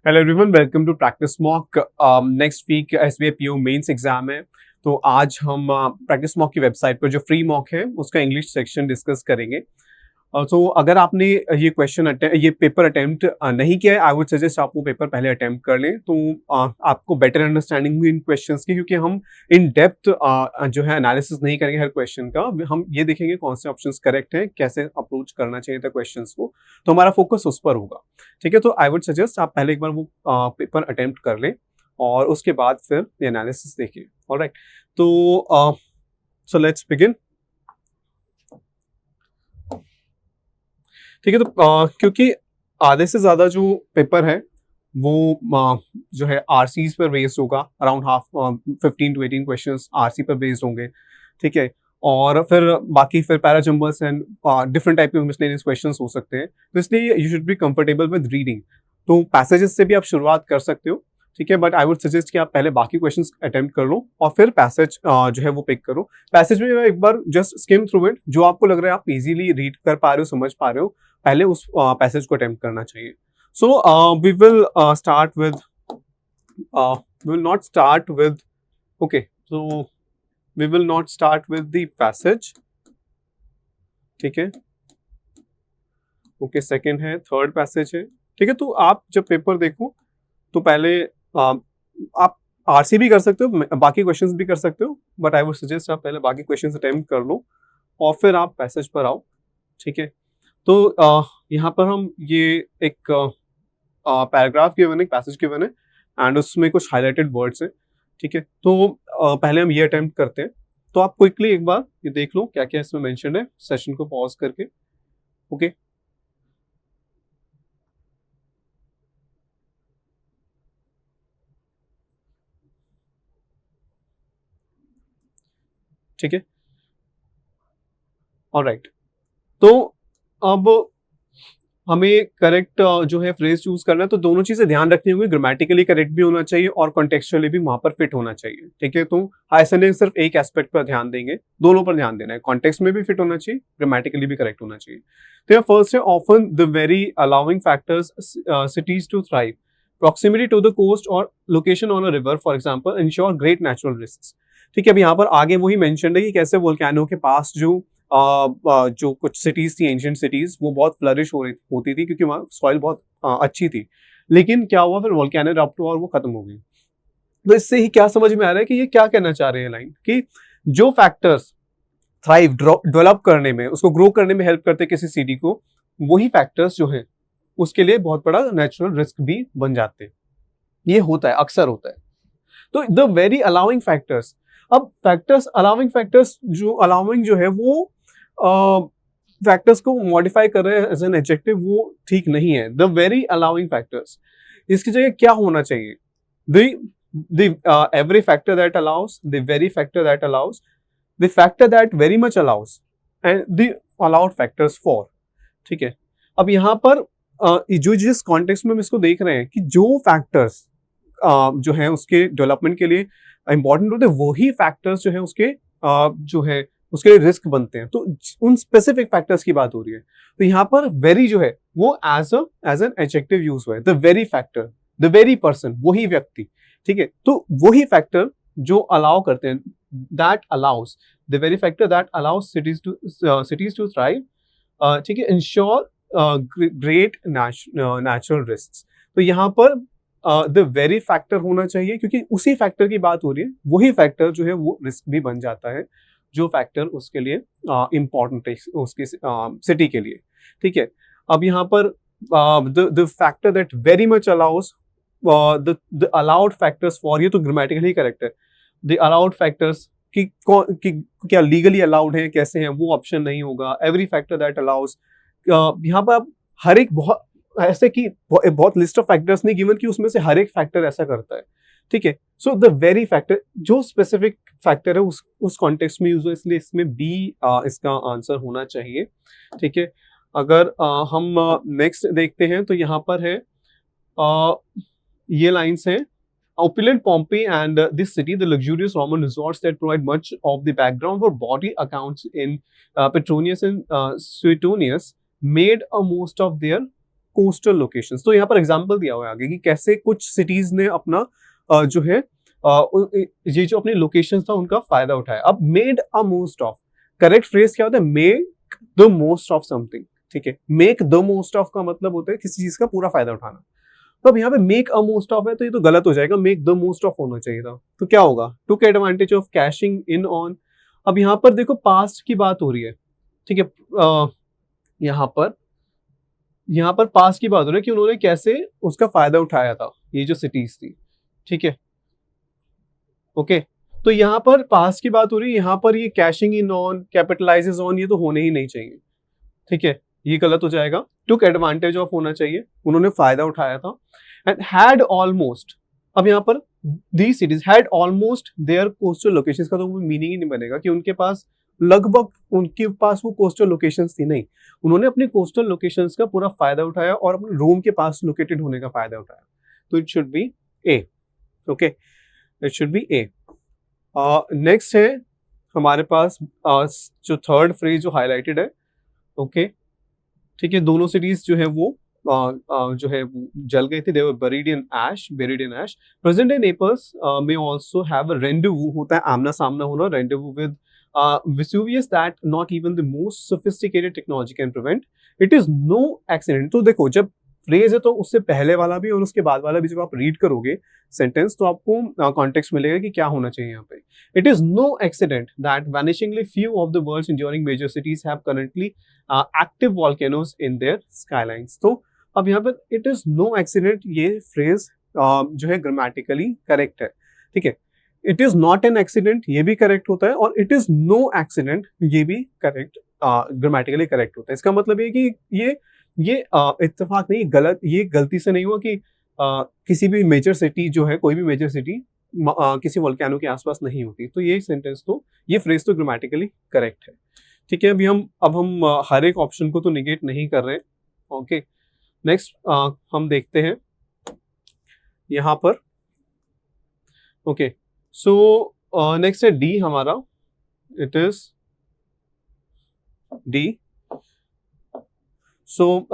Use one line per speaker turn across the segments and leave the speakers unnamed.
Hello everyone, welcome to practice mock. Next week SBI PO mains exam है, तो आज हम प्रैक्टिस मॉक की वेबसाइट पर जो फ्री मॉक है उसका इंग्लिश सेक्शन डिस्कस करेंगे। तो अगर आपने ये पेपर अटेम्प्ट नहीं किया है, आई वुड सजेस्ट आप वो पेपर पहले अटेम्प्ट कर लें, तो आपको बेटर अंडरस्टैंडिंग हुई इन क्वेश्चंस की, क्योंकि हम इन डेप्थ जो है एनालिसिस नहीं करेंगे हर क्वेश्चन का। हम ये देखेंगे कौन से ऑप्शंस करेक्ट हैं, कैसे अप्रोच करना चाहिए था क्वेश्चंस को, तो हमारा फोकस उस पर होगा। ठीक है, तो आई वुड सजेस्ट आप पहले एक बार वो पेपर अटेम्प्ट कर लें और उसके बाद फिर ये एनालिसिस देखिए। ऑलराइट, तो सो लेट्स बिगिन। ठीक है, तो क्योंकि आधे से ज्यादा जो पेपर है वो जो है आरसीज पर बेस्ड होगा, around half 15 to 18 questions RC पर बेस्ड होंगे। ठीक है, और फिर बाकी फिर पैराजम्बर्स एंड डिफरेंट टाइप के मिसलेनियस क्वेश्चंस हो सकते हैं, तो इसलिए you should be comfortable with reading. तो पैसेजेस से भी आप शुरुआत कर सकते हो, ठीक है, बट आई वुड सजेस्ट कि आप पहले बाकी क्वेश्चंस अटेम्प्ट कर लो और फिर पैसेज जो है वो पिक करो। पैसेज में एक बार जस्ट स्किम थ्रू इट, जो आपको लग रहा है आप इजीली रीड कर पा रहे हो, समझ पा रहे हो, पहले उस पैसेज को अटेम्प्ट करना चाहिए। So we will start with we will not start with okay so we will not start with the passage। ठीक है, ओके, सेकंड है, थर्ड पैसेज है। ठीक है, तो आप जब पेपर देखो तो पहले आप आरसी भी कर सकते हो, बाकी क्वेश्चंस भी कर सकते हो, बट आई वुड सजेस्ट आप पहले बाकी क्वेश्चंस अटेम्प्ट कर लो और फिर आप पैसेज पर आओ। ठीक है, तो यहाँ पर हम ये एक पैराग्राफ गिवन है, पैसेज गिवन है एंड उसमें कुछ हाईलाइटेड वर्ड्स हैं। ठीक है, तो पहले हम ये अटेम्प्ट करते हैं, तो आप क्विकली एक बार ये देख लो क्या क्या इसमें मेंशन है, सेशन को पॉज करके। ओके, ठीक है, ऑलराइट। तो अब हमें करेक्ट जो है फ्रेज चूज करना है, तो दोनों चीजें ध्यान रखनी होगी, ग्रामेटिकली करेक्ट भी होना चाहिए और कॉन्टेक्चुअली भी वहां पर फिट होना चाहिए। ठीक है, तो ऐसा नहीं सिर्फ एक एस्पेक्ट पर ध्यान देंगे, दोनों पर ध्यान देना है, कॉन्टेक्स्ट में भी फिट होना चाहिए, ग्रामेटिकली भी करेक्ट होना चाहिए। तो यहाँ फर्स्ट है, often the very allowing factors cities to thrive, proximity to the coast और location on a river for example ensure great natural risk. ठीक है, अब यहाँ पर आगे वही मेंशन है कि कैसे वोल्केनो के पास जो कुछ सिटीज थी, एंशिएंट सिटीज, वो बहुत फ्लरिश होती थी क्योंकि वहाँ सॉइल बहुत अच्छी थी, लेकिन क्या हुआ, फिर वोल्केनो इरप्ट हुआ और वो खत्म हो गई। तो इससे ही क्या समझ में आ रहा है कि ये क्या कहना चाह रहे हैं लाइन, कि जो फैक्टर्स थ्राइव, डेवलप करने में, उसको ग्रो करने में हेल्प करते किसी सिटी को, वही फैक्टर्स जो है उसके लिए बहुत बड़ा नेचुरल रिस्क भी बन जाते हैं। ये होता है, अक्सर होता है। तो द वेरी अलाउिंग फैक्टर्स, अब फैक्टर्स, अलाउिंग फैक्टर्स, जो अलाउिंग जो है वो फैक्टर्स को मॉडिफाई कर रहे हैं एज एन एडजेक्टिव, वो ठीक नहीं है। द वेरी अलाउिंग फैक्टर्स, इसकी जगह क्या होना चाहिए, the every factor that allows, the very factor that allows, the factor that very much allow us and the allowed factors for. ठीक है, अब यहाँ पर जो जिस कॉन्टेक्स्ट में हम इसको देख रहे हैं कि जो फैक्टर्स जो है उसके डेवलपमेंट के लिए इंपॉर्टेंट होते हैं, वही फैक्टर्स जो है उसके जो है उसके लिए रिस्क बनते हैं, तो उन स्पेसिफिक फैक्टर्स की बात हो रही है। तो यहाँ पर वेरी जो है वो एज एन एडजेक्टिव यूज हुआ है, the very factor, the very person, वही व्यक्ति। ठीक है, तो वही फैक्टर जो अलाउ करते हैं, that allows, the very factor that allows cities to thrive, ठीक है, इंश्योर ग्रेट नेचुरल रिस्क। तो यहाँ पर द वेरी फैक्टर होना चाहिए, क्योंकि उसी फैक्टर की बात हो रही है, वही फैक्टर जो है वो रिस्क भी बन जाता है, जो फैक्टर उसके लिए इंपॉर्टेंट है, उसकी सिटी के लिए। ठीक है, अब यहाँ पर the factor that very much allow us, the allowed factors for, ये तो ग्रामेटिकली करेक्ट है। द अलाउड फैक्टर्स कि क्या लीगली अलाउड है, कैसे हैं, वो ऑप्शन नहीं होगा। एवरी फैक्टर दैट अलाउस, यहाँ पर आप हर एक, बहुत ऐसे कि बहुत लिस्ट ऑफ फैक्टर्स नहीं गिवन कि उसमें से हर एक फैक्टर ऐसा करता है। ठीक है, सो द वेरी फैक्टर, जो स्पेसिफिक फैक्टर है उस कॉन्टेक्स्ट में यूज हो, इसलिए इसमें बी इसका आंसर होना चाहिए। ठीक है, अगर हम नेक्स्ट देखते हैं तो यहाँ पर है ये लाइन्स हैं, opulent Pompeii and this city, the luxurious Roman resorts that provide much of the background for body accounts in Petronius and Suetonius, made a most of their coastal locations. तो यहाँ पर एग्जांपल दिया हुआ है आगे कि कैसे कुछ सिटीज ने अपना जो है ये जो अपनी लोकेशंस था उनका फायदा उठाया। अब made a most of, correct phrase क्या होता है? Make the most of something, ठीक है। मेक द मोस्ट ऑफ का मतलब होता है किसी चीज का पूरा फायदा उठाना। तो अब यहाँ पे मेक अ मोस्ट ऑफ है तो ये तो गलत हो जाएगा, मेक द मोस्ट ऑफ होना चाहिए था। तो क्या होगा? टुक advantage of caching in on. अब यहाँ पर देखो पास्ट की बात हो रही है, ठीक है। यहाँ पर पास्ट की बात हो रही है कि उन्होंने कैसे उसका फायदा उठाया था, ये जो सिटीज थी, ठीक है। ओके, तो यहाँ पर पास्ट की बात हो रही है, यहाँ पर ये कैशिंग इन ऑन, कैपिटलाइजेस ऑन, ये तो होने ही नहीं चाहिए, ठीक है। ये गलत हो जाएगा, टुक एडवांटेज ऑफ होना चाहिए, उन्होंने फायदा उठाया था। एंड हैड ऑलमोस्ट, अब यहाँ पर the cities had almost their coastal locations का तो मीनिंग ही नहीं बनेगा कि उनके पास लगभग, उनके पास वो कोस्टल लोकेशंस थी, नहीं, उन्होंने अपनी कोस्टल लोकेशंस का पूरा फायदा उठाया और अपने रोम के पास लोकेटेड होने का फायदा उठाया। तो it should be A, okay, it should be A. Next है हमारे पास जो थर्ड फ्रेज जो हाईलाइटेड है, ओके, ठीक है। दोनों सिटीज जो है वो जो है जल गए थे, they were buried in ash। Present day Naples may also have a rendezvous, होता है आमना सामना होना, rendezvous with Vesuvius that not even the most sophisticated technology can prevent। It is no accident। तो देखो जब फ्रेज है तो उससे पहले वाला भी और उसके बाद वाला भी जब आप रीड करोगे सेंटेंस तो आपको कॉन्टेक्स्ट मिलेगा कि क्या होना चाहिए यहाँ पे। It is no accident that vanishingly few of the world's enduring major cities have currently active volcanoes in their skylines. तो अब यहाँ पर इट इज नो एक्सीडेंट, ये फ्रेज जो है ग्रामेटिकली करेक्ट है, ठीक है। It is not an accident, ये भी करेक्ट होता है, और इट इज नो एक्सीडेंट, ये भी करेक्ट, ग्रामेटिकली करेक्ट होता है। इसका मतलब ये कि ये इत्तेफाक नहीं, गलत, ये गलती से नहीं हुआ कि किसी भी मेजर सिटी जो है, कोई भी मेजर सिटी किसी वोल्केनो के आसपास नहीं होती। तो ये सेंटेंस तो, ये फ्रेज तो ग्रामेटिकली करेक्ट है, ठीक है। अब हम हर एक ऑप्शन को तो निगेट नहीं कर रहे, ओके। नेक्स्ट हम देखते हैं यहाँ पर, ओके। सो नेक्स्ट है डी हमारा, it is D. So,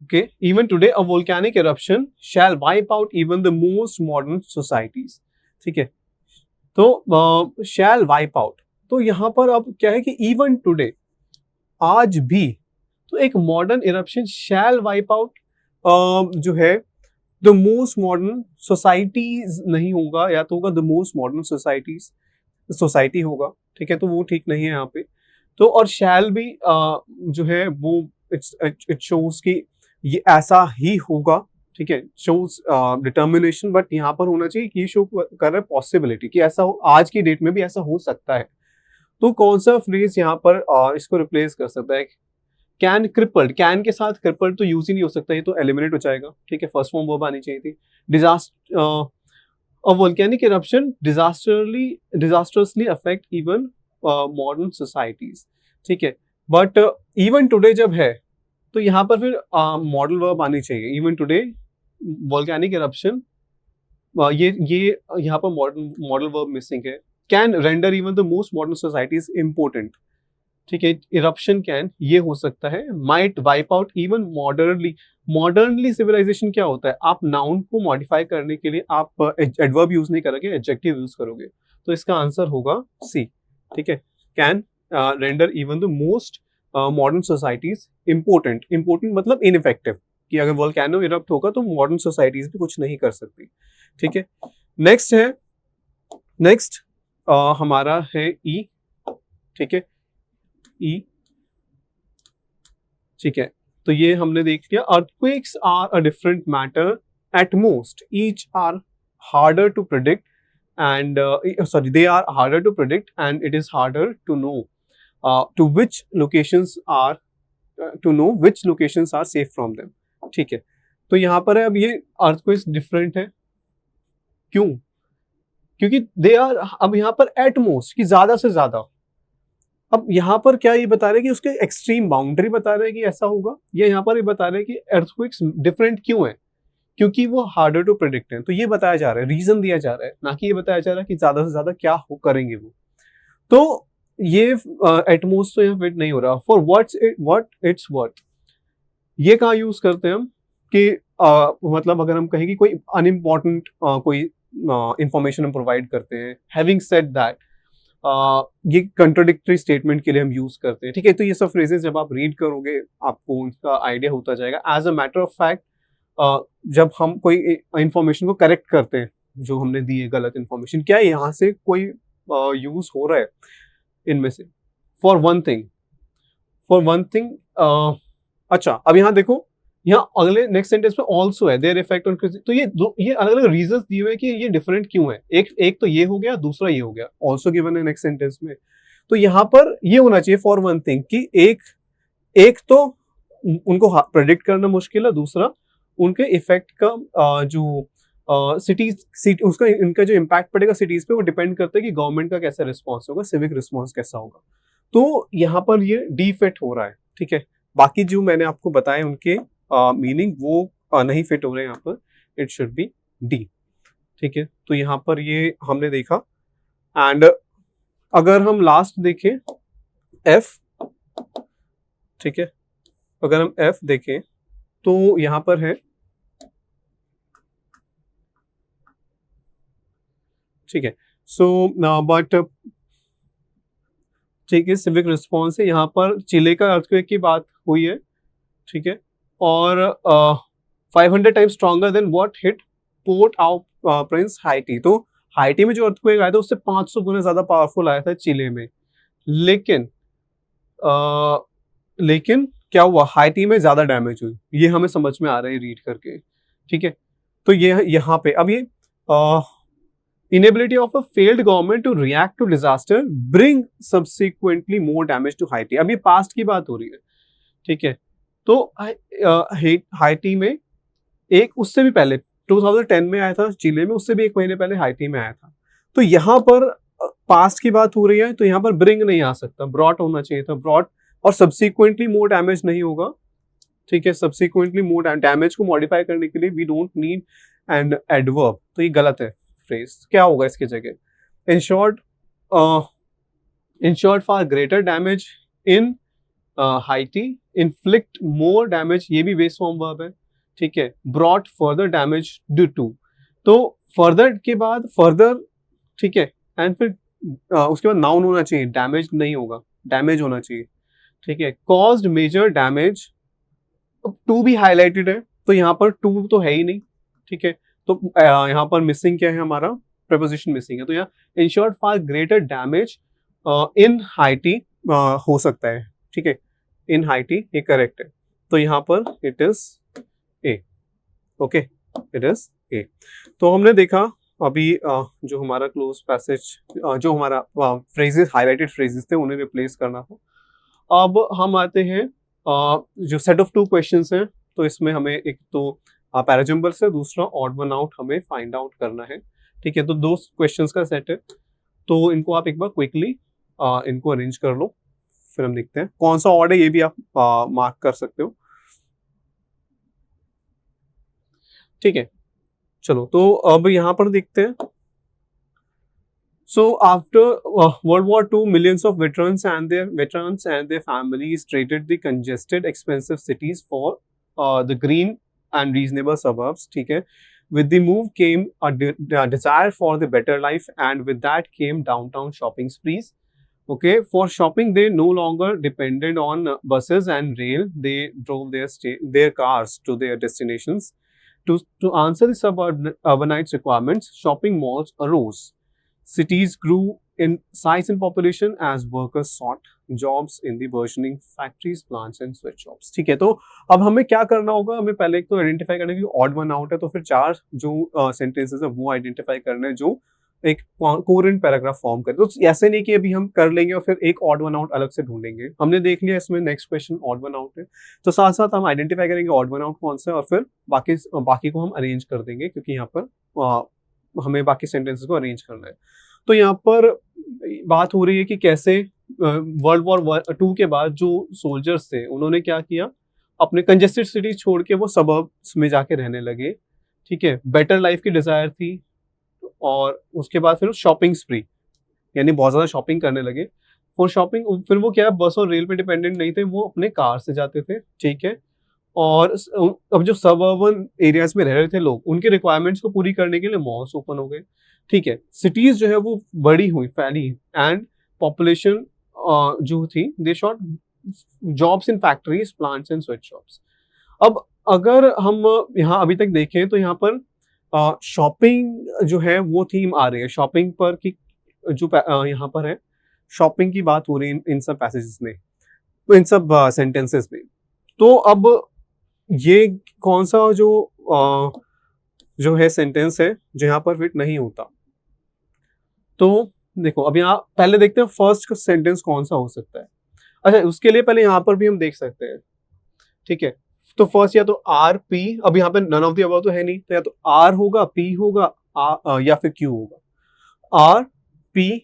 okay, even today a volcanic eruption shall wipe out even the most modern societies, ठीक है। तो shall wipe out, तो यहाँ पर अब क्या है कि even today, आज भी, तो एक modern eruption shall wipe out जो है the most modern societies नहीं होगा, या तो होगा the most modern societies, society होगा, ठीक है। तो वो ठीक नहीं है यहाँ पे। तो और शैल भी जो है वो इट शोज कि ये ऐसा ही होगा, ठीक है, शोज डिटर्मिनेशन, बट यहाँ पर होना चाहिए कि ये शो कर रहा है पॉसिबिलिटी कि ऐसा हो, आज की डेट में भी ऐसा हो सकता है। तो कौन सा फ्रेज यहाँ पर इसको रिप्लेस कर सकता है? कैन क्रिपल्ड, कैन के साथ क्रिपल्ड तो यूज ही नहीं हो सकता, ये तो एलिमिनेट हो जाएगा, ठीक है। फर्स्ट फॉर्म वर्ब आनी चाहिए थी। Disaster, a volcanic eruption disastrously affect even modern societies, ठीक है। बट इवन टुडे जब है तो यहाँ पर फिर मॉडल वर्ब आनी चाहिए, इवन टुडे वोल्केनिक इरप्शन, ये यहाँ पर मॉडल वर्ब मिसिंग है। Can render even the most modern societies important, ठीक है। इरप्शन कैन, ये हो सकता है। Might wipe out even modernly civilisation क्या होता है? आप नाउन को मॉडिफाई करने के लिए आप एडवर्ब यूज नहीं करोगे, एडजेक्टिव यूज करोगे। तो इसका आंसर होगा सी, ठीक है। Can render even the most modern societies important, मतलब इनइफेक्टिव, कि अगर वोल्केनो इरप्ट होगा तो मॉडर्न सोसाइटीज भी कुछ नहीं कर सकती, ठीक है। नेक्स्ट हमारा है ई, ठीक है, ई, ठीक है। तो ये हमने देख लिया। Earthquakes are a different matter at most, each are harder to predict and they are harder to predict and it is harder to know to which locations are safe from them, ठीक है। तो यहाँ पर है, अब ये earthquakes different है, क्यों? क्योंकि दे आर, अब यहाँ पर एट मोस्ट कि ज्यादा से ज्यादा, अब यहाँ पर क्या ये बता रहे हैं कि उसके एक्सट्रीम बाउंड्री बता रहे हैं कि ऐसा होगा, या यहाँ पर ये बता रहे हैं कि अर्थक्वेक्स डिफरेंट क्यों है? क्योंकि वो हार्डर टू प्रेडिक्ट है। तो ये बताया जा रहा है, रीजन दिया जा रहा है, ना कि ये बताया जा रहा है कि ज्यादा से ज्यादा क्या हो करेंगे वो। तो ये एटमोस्ट तो यहाँ फिट नहीं हो रहा। फॉर व्हाट इट्स वर्थ, ये कहाँ यूज करते हैं हम कि मतलब अगर हम कहें कि कोई अनइम्पॉर्टेंट कोई इंफॉर्मेशन हम प्रोवाइड करते हैं, हैविंग सेड दैट, ये कंट्रोडिक्टरी स्टेटमेंट के लिए हम यूज करते हैं, ठीक है। तो ये सब फ्रेजेस जब आप रीड करोगे आपको उनका आइडिया होता जाएगा। As a matter of fact, जब हम कोई इंफॉर्मेशन को करेक्ट करते हैं, जो हमने दी है गलत इंफॉर्मेशन, क्या यहाँ से कोई यूज हो रहा है इनमें से? फॉर वन थिंग, अच्छा अब यहाँ देखो, यहाँ अगले नेक्स्ट सेंटेंस में ऑल्सो है, देयर इफेक्ट ऑन, तो ये अलग अलग रीजंस दिए हुए हैं कि ये डिफरेंट क्यों है। एक तो ये हो गया, दूसरा ये हो गया, ऑल्सो गिवन है नेक्स्ट सेंटेंस में। तो यहाँ पर ये होना चाहिए फॉर वन थिंग कि एक तो उनको प्रेडिक्ट करना मुश्किल है, दूसरा उनके इफेक्ट का जो सिटीज उसका इनका जो इम्पैक्ट पड़ेगा सिटीज पे, वो डिपेंड करता है कि गवर्नमेंट का कैसा रिस्पॉन्स होगा, सिविक रिस्पॉन्स कैसा होगा। तो यहाँ पर ये डी फिट हो रहा है, ठीक है। बाकी जो मैंने आपको बताया उनके मीनिंग वो नहीं फिट हो रहे हैं यहाँ पर, इट शुड बी डी, ठीक है। तो यहाँ पर ये हमने देखा। एंड अगर हम लास्ट देखें एफ, ठीक है, अगर हम एफ देखें तो यहाँ पर है, ठीक है। सो बट ठीक है, सिविक रिस्पॉन्स है, यहाँ पर चिले का अर्थक्वेक की बात हुई है, ठीक है। और 500 times stronger than what hit port of Prince high tea, तो हाइटी में जो अर्थक्वेक आया था उससे 500 गुना ज्यादा पावरफुल आया था चिले में। लेकिन लेकिन क्या हुआ, हाइटी में ज्यादा डैमेज हुई, ये हमें समझ में आ रहा है रीड करके, ठीक है। तो ये यहाँ पे अब ये inability of a failed government to react to disaster bring subsequently more damage to Haiti, अब ये पास्ट की बात हो रही है, ठीक है। तो हाइटी में एक उससे भी पहले 2010 में आया था चिले में, उससे भी एक महीने पहले हाइटी में आया था। तो यहाँ पर पास्ट की बात हो रही है, तो यहाँ पर ब्रिंग नहीं आ सकता, ब्रॉट होना चाहिए था, ब्रॉट। और सब्सिक्वेंटली मोर डैमेज नहीं होगा, ठीक है। सब्सिक्वेंटली मोर डैमेज को मॉडिफाई करने के लिए we don't need and adverb, तो ये गलत है फ्रेज। क्या होगा इसकी जगह? Insured for greater damage in Haiti, inflict more damage, ये भी बेस फॉर्म वर्ब है, ठीक है। Brought further damage due to, तो फर्दर के बाद फर्दर, ठीक है। एंड फिर उसके बाद नाउन होना चाहिए, डैमेज नहीं होगा, डैमेज होना चाहिए, ठीक है। कॉज्ड मेजर डैमेज, टू भी हाईलाइटेड है, तो यहाँ पर टू तो है ही नहीं, ठीक है। तो यहाँ पर मिसिंग क्या है, हमारा प्रेपोजिशन मिसिंग है। तो यहाँ insured for greater damage in high tea हो सकता है, ठीक है। इन हाइटी ये करेक्ट है, तो यहाँ पर it is a, okay, it is a. तो हमने देखा अभी जो हमारा क्लोज पैसेज, जो हमारा फ्रेजेस, हाईलाइटेड फ्रेजेस थे, उन्हें रिप्लेस करना था। अब हम आते हैं जो सेट ऑफ 2 क्वेश्चंस हैं, तो इसमें हमें एक तो पैराजम्बल से, दूसरा ऑड वन आउट हमें फाइंड आउट करना है, ठीक है। तो 2 क्वेश्चंस का सेट है, तो इनको आप एक बार क्विकली इनको अरेंज कर लो, फिर हम देखते हैं कौन सा ऑर्ड है, ये भी आप मार्क कर सकते हो, ठीक है। चलो, तो अब यहाँ पर देखते हैं। So after World War II, millions of veterans and their families traded the congested, expensive cities for the green and reasonable suburbs. ठीक है. With the move came a desire for the better life, and with that came downtown shopping sprees. Okay, for shopping they no longer depended on buses and rail. They drove their cars to their destinations. To answer the suburbanites' requirements, shopping malls arose. Cities grew in size and population as workers sought jobs in the burgeoning factories, plants and sweatshops. ठीक है, तो अब हमें क्या करना होगा, हमें पहले एक तो आइडेंटिफाई करना है कि ऑड वन आउट है, तो फिर 4 जो सेंटेंसेस है वो आइडेंटिफाई करना है जो एक कोहेरेंट पैराग्राफ फॉर्म करे। तो ऐसे नहीं कि अभी हम कर लेंगे और फिर एक ऑड वन आउट अलग से ढूंढेंगे। हमने देख लिया इसमें next question odd one out है, तो साथ साथ हम आइडेंटिफाई करेंगे ऑड वन आउट कौन सा है, और फिर बाकी को हम अरेंज कर देंगे, क्योंकि यहाँ पर हमें बाकी सेंटेंसेस को अरेंज करना है। तो यहाँ पर बात हो रही है कि कैसे वर्ल्ड वॉर 2 के बाद जो सोल्जर्स थे उन्होंने क्या किया, अपने कंजेस्टेड सिटीज छोड़ के वो सबर्ब्स में जाके रहने लगे, ठीक है। बेटर लाइफ की डिजायर थी, और उसके बाद फिर शॉपिंग स्प्री, यानी बहुत ज्यादा शॉपिंग करने लगे। फॉर शॉपिंग फिर वो क्या, बस और रेल पे डिपेंडेंट नहीं थे, वो अपने कार से जाते थे, ठीक है। और अब जो सब अर्बन एरियाज में रह रहे थे लोग, उनके रिक्वायरमेंट्स को पूरी करने के लिए मॉल्स ओपन हो गए। ठीक है, सिटीज जो है वो बड़ी हुई, फैली, एंड पॉपुलेशन जो थी they sought jobs in factories, plants and sweat shops. अब अगर हम यहाँ अभी तक देखें तो यहाँ पर शॉपिंग जो है वो थीम आ रही है, शॉपिंग पर की जो यहाँ पर है, शॉपिंग की बात हो रही है इन सब पैसेजेस में, इन सब सेंटेंसेस में। तो अब ये कौन सा जो है सेंटेंस है जो यहाँ पर फिट नहीं होता? तो देखो, अब यहाँ पहले देखते हैं फर्स्ट सेंटेंस कौन सा हो सकता है। अच्छा, उसके लिए पहले यहाँ पर भी हम देख सकते हैं। ठीक है, तो फर्स्ट या तो आर पी, अब यहाँ पे नन ऑफ द अबव तो है नहीं, तो या तो आर होगा, पी होगा, या फिर क्यू होगा। आर पी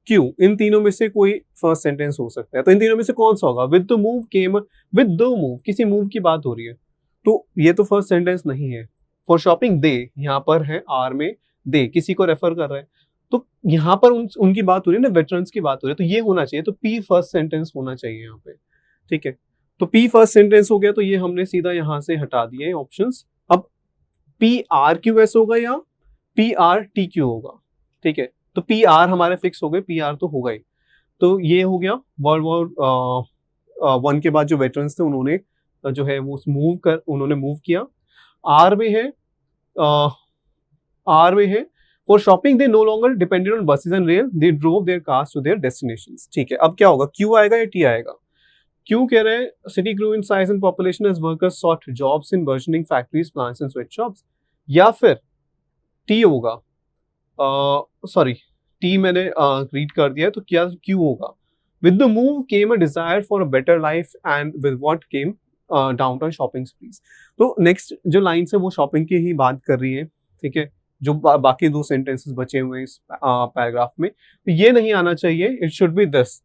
क्यू, इन तीनों में से कोई फर्स्ट सेंटेंस हो सकता है। तो इन तीनों में से कौन सा होगा? With the move came, with the move, किसी मूव की बात हो रही है, तो ये तो फर्स्ट सेंटेंस नहीं है। फॉर शॉपिंग दे, यहाँ पर है आर में दे, किसी को रेफर कर रहा है, तो यहाँ पर उनकी बात हो रही है ना, वेटरन्स की बात हो रही है, तो ये होना चाहिए, तो पी फर्स्ट सेंटेंस होना चाहिए यहाँ पे। ठीक है, तो पी फर्स्ट सेंटेंस हो गया, तो ये हमने सीधा यहाँ से हटा दिए ऑप्शंस। अब पी आर क्यू एस होगा या पी आर टी क्यू होगा। ठीक है, तो पी आर हमारे फिक्स हो गए, पी आर तो होगा ही। तो ये हो गया वर्ल्ड वॉर वन के बाद जो वेटरन्स थे उन्होंने जो है वो उन्होंने मूव किया। आर में है, आर में है for shopping they no longer depended on buses and rail, they drove their cars to their destinations. ठीक है, अब क्या होगा? क्यू आएगा या टी आएगा? क्यों कह रहे हैं city grew in size and population as workers sought jobs in burgeoning factories, plants and sweat shops, या फिर टी होगा? सॉरी, टी मैंने रीड कर दिया, तो क्या क्यू होगा? With the move came a desire for a better life and with what came downtown shopping sprees. तो नेक्स्ट जो लाइन्स है वो शॉपिंग की ही बात कर रही है। ठीक है, जो बाकी दो सेंटेंसेस बचे हुए हैं इस पैराग्राफ में, तो ये नहीं आना चाहिए, इट शुड बी दिस,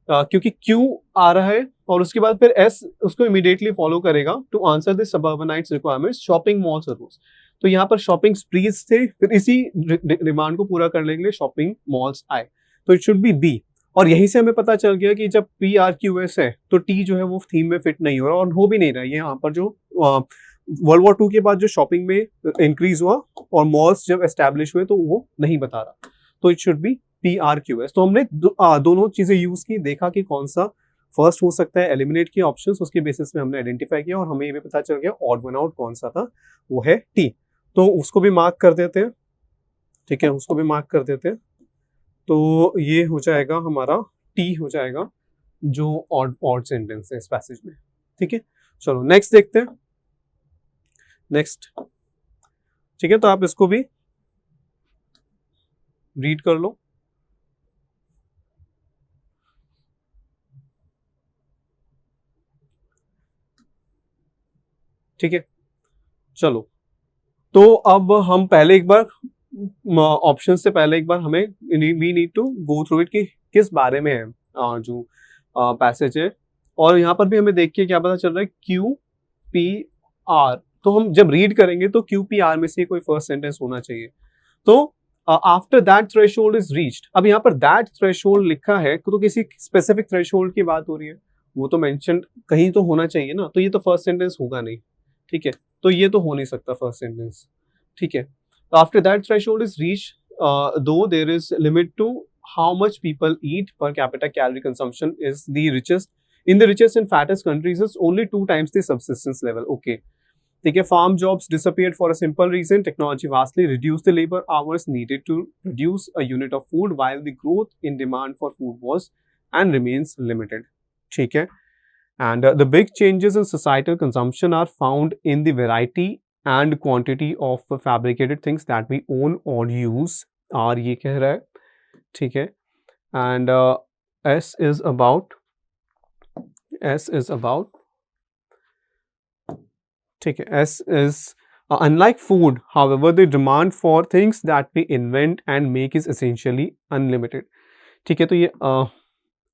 क्योंकि क्यू आ रहा है और उसके बाद फिर एस उसको इमीडिएटली फॉलो करेगा, to answer this suburbanites requirements shopping malls और रोज। तो यहाँ पर शॉपिंग स्प्रीज थे, फिर इसी डिमांड को पूरा करने के लिए शॉपिंग मॉल्स आए, तो इट शुड बी बी। और यहीं से हमें पता चल गया कि जब पी आर क्यू एस है तो टी जो है वो थीम में फिट नहीं हो रहा, और हो भी नहीं रहा है। यहाँ पर जो वर्ल्ड वॉर 2 के बाद जो शॉपिंग में इंक्रीज हुआ और मॉल्स जब एस्टेब्लिश हुए तो वो नहीं बता रहा, तो it should B P R Q S. तो हमने दोनों चीजें यूज की, देखा कि कौन सा फर्स्ट हो सकता है, एलिमिनेट किया ऑप्शंस, उसके बेसिस में हमने आइडेंटिफाई किया और हमें ये भी पता चल गया ऑड वन आउट कौन सा था, वो है टी। तो उसको भी मार्क कर देते हैं। ठीक है, उसको भी मार्क कर देते हैं, तो ये हो जाएगा हमारा टी हो जाएगा जो ऑड सेंटेंस है इस पैसेज में। ठीक है, चलो नेक्स्ट देखते हैं। नेक्स्ट, ठीक है, तो आप इसको भी रीड कर लो। ठीक है, चलो, तो अब हम पहले एक बार ऑप्शन से पहले एक बार हमें we need to go through it कि किस बारे में है जो पैसेज है, और यहाँ पर भी हमें देख के क्या पता चल रहा है, क्यू पी आर। तो हम जब रीड करेंगे तो क्यू पी आर में से कोई फर्स्ट सेंटेंस होना चाहिए। तो after that threshold is reached, अब यहाँ पर दैट थ्रेशोल्ड लिखा है तो किसी स्पेसिफिक थ्रेशोल्ड की बात हो रही है, वो तो मेंशन कहीं तो होना चाहिए ना, तो ये तो फर्स्ट सेंटेंस होगा नहीं। ठीक है, तो ये तो हो नहीं सकता फर्स्ट सेंटेंस। ठीक है, after that threshold is reached though there is limit to how much people eat per capita calorie consumption is the richest in the richest and fattest countries is only 2 times the subsistence level. Okay, ठीक है, farm jobs disappeared for a simple reason, technology vastly reduced the labor hours needed to produce a unit of food while the growth in demand for food was and remains limited. ठीक है, and the big changes in societal consumption are found in the variety and quantity of fabricated things that we own or use, और ये कह रहा है। ठीक है, and S is about ठीक है, S is unlike food, however, the demand for things that we invent and make is essentially unlimited. ठीक है, तो ये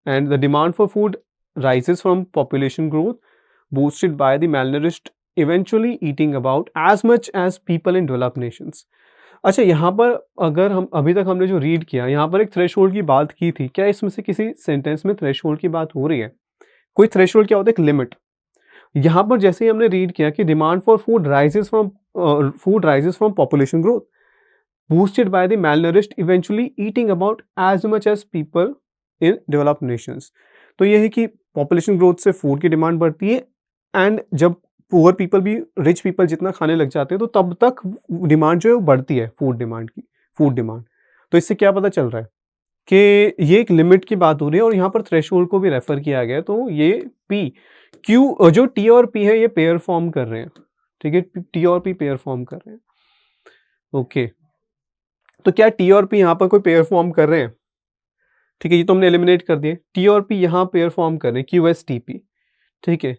and the demand for food rises from population growth boosted by the malnourished eventually eating about as much as people in developed nations. अच्छा, यहाँ पर अगर हम अभी तक हमने जो रीड किया, यहाँ पर एक थ्रेशोल्ड की बात की थी, क्या इसमें से किसी सेंटेंस में थ्रेशोल्ड की बात हो रही है? कोई थ्रेशोल्ड क्या होता है? एक लिमिट। यहाँ पर जैसे ही हमने रीड किया कि demand for food rises from population growth boosted by the malnourished eventually eating about as much as people in developed nations. तो ये है कि पॉपुलेशन ग्रोथ से फूड की डिमांड बढ़ती है एंड जब पुअर पीपल भी रिच पीपल जितना खाने लग जाते हैं तो तब तक डिमांड जो है वो बढ़ती है फूड डिमांड। तो इससे क्या पता चल रहा है कि ये एक लिमिट की बात हो रही है और यहाँ पर थ्रेशोल्ड को भी रेफर किया गया है। तो ये पी क्यू जो टी और पी है ये पेयर फॉर्म कर रहे हैं, ठीक है, टी और पी पेयर फॉर्म कर रहे हैं। ओके तो क्या टी और पी यहाँ पर कोई पेयर फॉर्म कर रहे हैं? ठीक है, ये तो हमने एलिमिनेट कर दिए। टी और पी यहाँ पेयर फॉर्म कर रहे हैं, क्यू एस टी पी, ठीक है।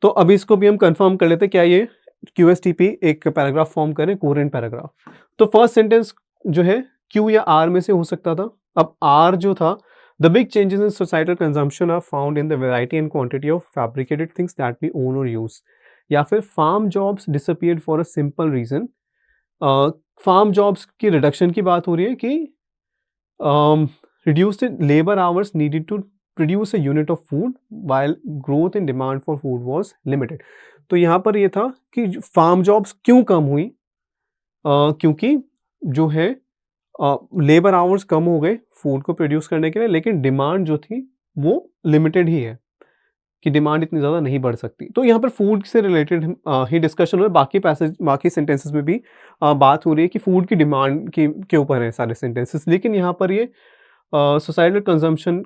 तो अभी इसको भी हम कंफर्म कर लेते हैं, क्या ये क्यू एस टी पी एक पैराग्राफ फॉर्म करें, कोहेरेंट पैराग्राफ। तो फर्स्ट सेंटेंस जो है क्यू या आर में से हो सकता था। अब आर जो था, the big changes in societal consumption are found in the variety and quantity of fabricated things that we own और यूज, या फिर farm jobs disappeared for a simple reason. Farm jobs की रिडक्शन की बात हो रही है कि reduced labor hours needed to produce a unit of food while growth in demand for food was limited। तो यहाँ पर ये था कि फार्म जॉब्स क्यों कम हुई, क्योंकि जो है लेबर आवर्स कम हो गए फूड को प्रोड्यूस करने के लिए, लेकिन डिमांड जो थी वो लिमिटेड ही है कि डिमांड इतनी ज़्यादा नहीं बढ़ सकती। तो यहाँ पर फूड से रिलेटेड ही डिस्कशन हो रहा है। बाकी सेंटेंसेस में भी बात हो रही है कि फूड की डिमांड के ऊपर है सारे सेंटेंसेस, लेकिन यहाँ पर ये societal consumption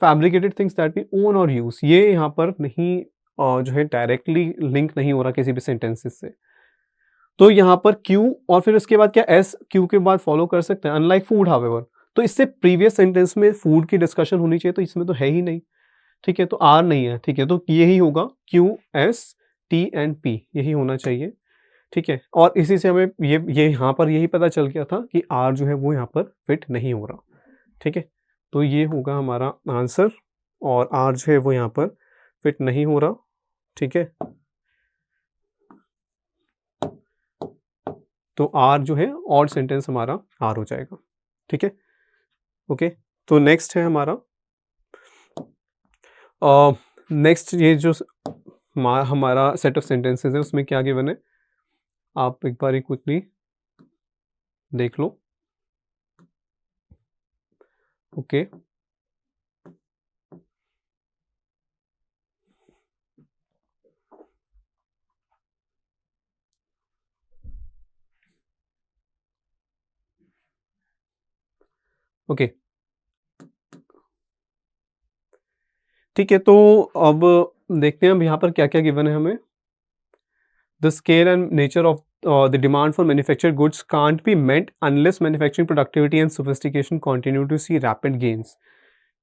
fabricated things that we own और यूज, ये यहाँ पर नहीं जो है डायरेक्टली लिंक नहीं हो रहा किसी भी सेंटेंसेस से। तो यहाँ पर क्यू और फिर उसके बाद क्या एस क्यू के बाद फॉलो कर सकते हैं, अनलाइक फूड हाउएवर। तो इससे प्रीवियस सेंटेंस में फूड की डिस्कशन होनी चाहिए, तो इसमें तो है ही नहीं, ठीक है, तो आर नहीं है, ठीक है, तो यही होगा Q S T and P, यही होना चाहिए, ठीक है। और इसी से हमें ये यहाँ पर यही पता चल गया था कि आर जो है वो यहाँ पर फिट नहीं हो रहा, ठीक है। तो ये होगा हमारा आंसर, और आर जो है वो यहाँ पर फिट नहीं हो रहा, ठीक है। तो आर जो है ऑड सेंटेंस हमारा आर हो जाएगा, ठीक है। ओके, तो नेक्स्ट है हमारा नेक्स्ट ये जो हमारा सेट ऑफ सेंटेंसेस है उसमें क्या गिवन है, आप एक बार क्विकली देख लो। ओके ओके ठीक है, तो अब देखते हैं अब यहाँ पर क्या क्या गिवन है हमें। The scale and nature of the demand for manufactured goods can't be met unless manufacturing productivity and sophistication continue to see rapid gains,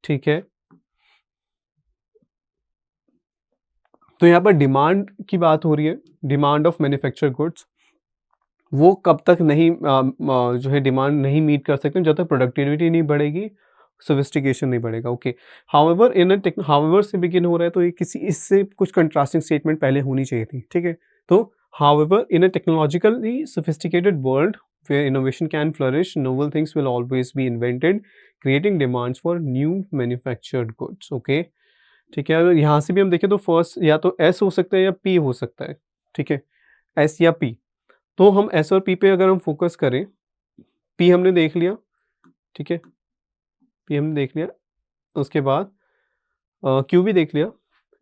ठीक है। तो यहाँ पर डिमांड की बात हो रही है, डिमांड ऑफ मैन्युफैक्चर्ड गुड्स, वो कब तक नहीं जो है डिमांड नहीं मीट कर सकते जब तक प्रोडक्टिविटी नहीं बढ़ेगी, सोफिस्टिकेशन नहीं बढ़ेगा। ओके, हाउएवर से बिगिन हो रहा है, तो ये किसी इससे कुछ कंट्रास्टिंग स्टेटमेंट पहले होनी चाहिए थी, ठीक है। तो however in a technologically sophisticated world where innovation can flourish, novel things will always be invented, creating demands for new manufactured goods। okay, ठीक है। अगर यहाँ से भी हम देखें तो फर्स्ट या तो एस हो सकता है या पी हो सकता है, ठीक है, एस या पी। तो हम एस और पी पे अगर हम फोकस करें, पी हमने देख लिया, ठीक है, पी हमने देख लिया, उसके बाद क्यू भी देख लिया।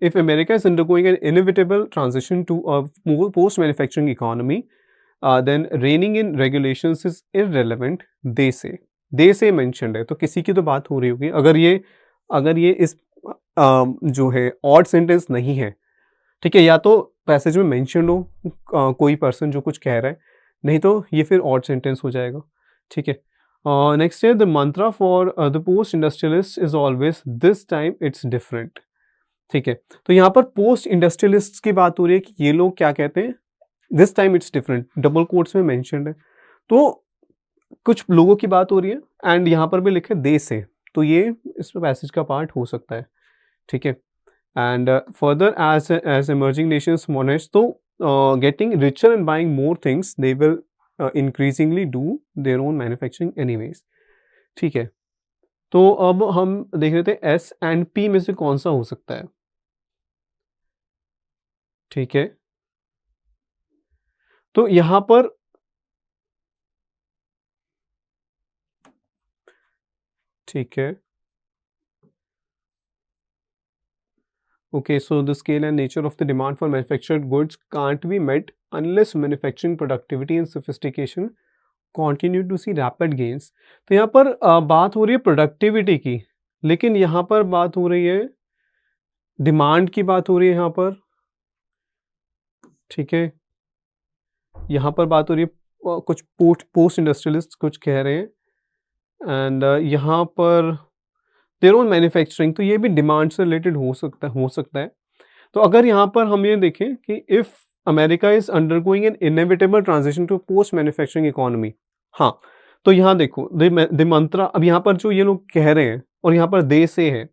If America is undergoing an inevitable transition to a more post manufacturing economy, then reining in regulations is irrelevant, they say mentioned है, तो किसी की तो बात हो रही होगी। अगर ये इस जो है ऑड सेंटेंस नहीं है, ठीक है, या तो पैसेज में मेंशन हो कोई पर्सन जो कुछ कह रहा है, नहीं तो ये फिर ऑड सेंटेंस हो जाएगा, ठीक है। नेक्स्ट है the Mantra for the post industrialist is always this time it's different, ठीक है। तो यहाँ पर पोस्ट इंडस्ट्रियलिस्ट की बात हो रही है कि ये लोग क्या कहते हैं, this time it's different, double quotes में मेंशन्ड है, तो कुछ लोगों की बात हो रही है एंड यहाँ पर भी लिखे दे से, तो ये इस पैसेज का पार्ट हो सकता है, ठीक है। And further, as emerging nations modernize, so getting richer and buying more things, they will increasingly do their own manufacturing anyways, ठीक है। तो अब हम देख रहे थे एस एंड पी में से कौन सा हो सकता है। ठीक है, तो यहां पर ठीक है, okay, so the scale and nature of the demand for manufactured goods can't be met unless manufacturing productivity and sophistication continue to see rapid gains. तो यहाँ पर बात हो रही है प्रोडक्टिविटी की, लेकिन यहाँ पर बात हो रही है डिमांड की, बात हो रही है यहाँ पर, ठीक है, यहाँ पर बात हो रही है कुछ पोस्ट इंडस्ट्रियलिस्ट कुछ कह रहे हैं, एंड यहाँ पर देयर ओन मैन्युफैक्चरिंग, तो ये भी डिमांड से रिलेटेड हो सकता है। तो अगर यहाँ पर हम ये देखें कि if America is undergoing an inevitable transition to post manufacturing economy, हाँ, तो यहाँ देखो द मंत्रा, अब यहाँ पर जो ये लोग कह रहे हैं और यहाँ पर दे से है,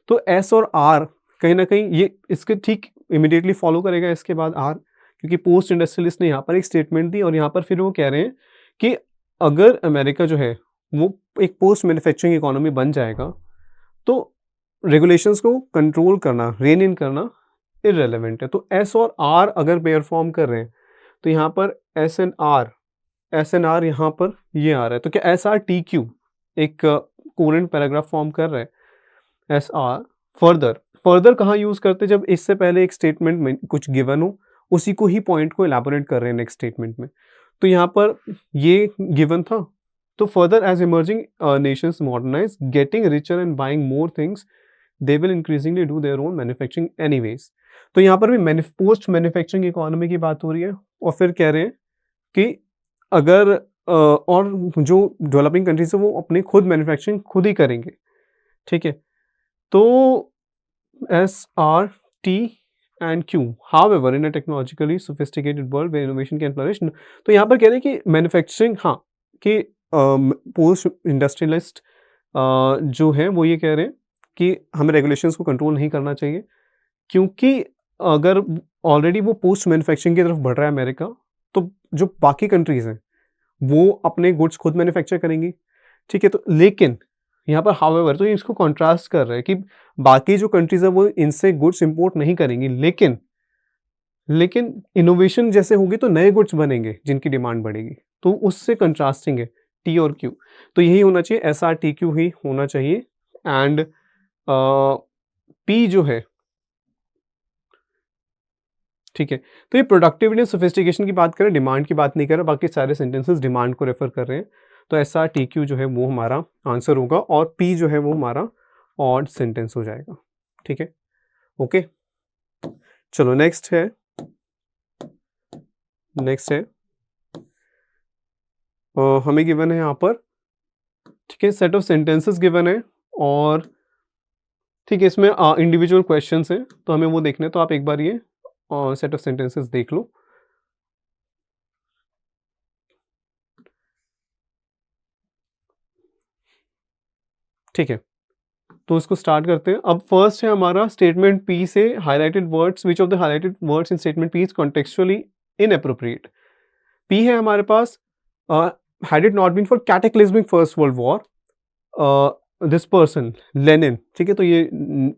तो एस और आर कहीं ना कहीं ये इसके ठीक इमिडिएटली फॉलो करेगा इसके बाद आर, क्योंकि पोस्ट इंडस्ट्रियलिस्ट ने यहाँ पर एक स्टेटमेंट दी और यहाँ पर फिर वो कह रहे हैं कि अगर अमेरिका जो है वो एक पोस्ट मैन्युफैक्चरिंग इकोनॉमी बन जाएगा तो रेगुलेशंस को कंट्रोल करना, रेन इन करना इररेलेवेंट है। तो एस और आर अगर पेयर फॉर्म कर रहे हैं तो यहाँ पर एस एन आर यहाँ पर ये आ रहा है, तो क्या एस आर टी क्यू एक कोरेंट पैराग्राफ फॉर्म कर रहा है। एस आर फर्दर कहाँ यूज़ करते हैं, जब इससे पहले एक स्टेटमेंट में कुछ गिवन हो, उसी को ही पॉइंट को एलैबोरेट कर रहे हैं नेक्स्ट स्टेटमेंट में। तो यहाँ पर ये गिवन था, तो further as emerging nations modernize getting richer and buying more things they will increasingly do their own manufacturing anyways. तो यहाँ पर भी पोस्ट मैन्युफैक्चरिंग इकोनॉमी की बात हो रही है और फिर कह रहे हैं कि अगर और जो डेवलपिंग कंट्रीज है वो अपनी खुद मैन्युफैक्चरिंग खुद ही करेंगे, ठीक है। तो S R T and Q, however in a technologically sophisticated world where innovation can flourish, तो यहाँ पर कह रहे हैं कि मैन्युफैक्चरिंग, हाँ, कि पोस्ट इंडस्ट्रियलिस्ट जो है वो ये कह रहे हैं कि हमें रेगुलेशंस को कंट्रोल नहीं करना चाहिए, क्योंकि अगर ऑलरेडी वो पोस्ट मैन्युफैक्चरिंग की तरफ बढ़ रहा है अमेरिका, तो जो बाकी कंट्रीज़ हैं वो अपने गुड्स खुद मैन्युफैक्चर करेंगी, ठीक है। तो लेकिन यहाँ पर हाउएवर, तो ये इसको कॉन्ट्रास्ट कर रहा है कि बाकी जो कंट्रीज़ है वो इनसे गुड्स इंपोर्ट नहीं करेंगी, लेकिन इनोवेशन जैसे होगी तो नए गुड्स बनेंगे जिनकी डिमांड बढ़ेगी, तो उससे कंट्रास्टिंग है टी और क्यू। तो यही होना चाहिए, एस आर टी क्यू ही होना चाहिए। एंड पी जो है, ठीक है, तो ये प्रोडक्टिविटी और सोफिस्टिकेशन की बात करें, डिमांड की बात नहीं कर रहे, बाकी सारे सेंटेंसेस डिमांड को रेफर कर रहे हैं। तो एस आर टी क्यू जो है वो हमारा आंसर होगा और पी जो है वो हमारा ऑड सेंटेंस हो जाएगा, ठीक है, ओके। चलो नेक्स्ट है हमें गिवन है यहाँ पर, ठीक है, सेट ऑफ सेंटेंसेस गिवन है और ठीक है, इसमें इंडिविजुअल क्वेश्चंस हैं तो हमें वो देखना है, तो आप एक बार ये सेट ऑफ सेंटेंसेस देख लो। ठीक है, तो इसको स्टार्ट करते हैं। अब फर्स्ट है हमारा स्टेटमेंट पी से highlighted words, which of the highlighted words in statement P is contextually inappropriate. P है हमारे पास, had it not been for cataclysmic first world war this person Lenin, ठीक है, तो ये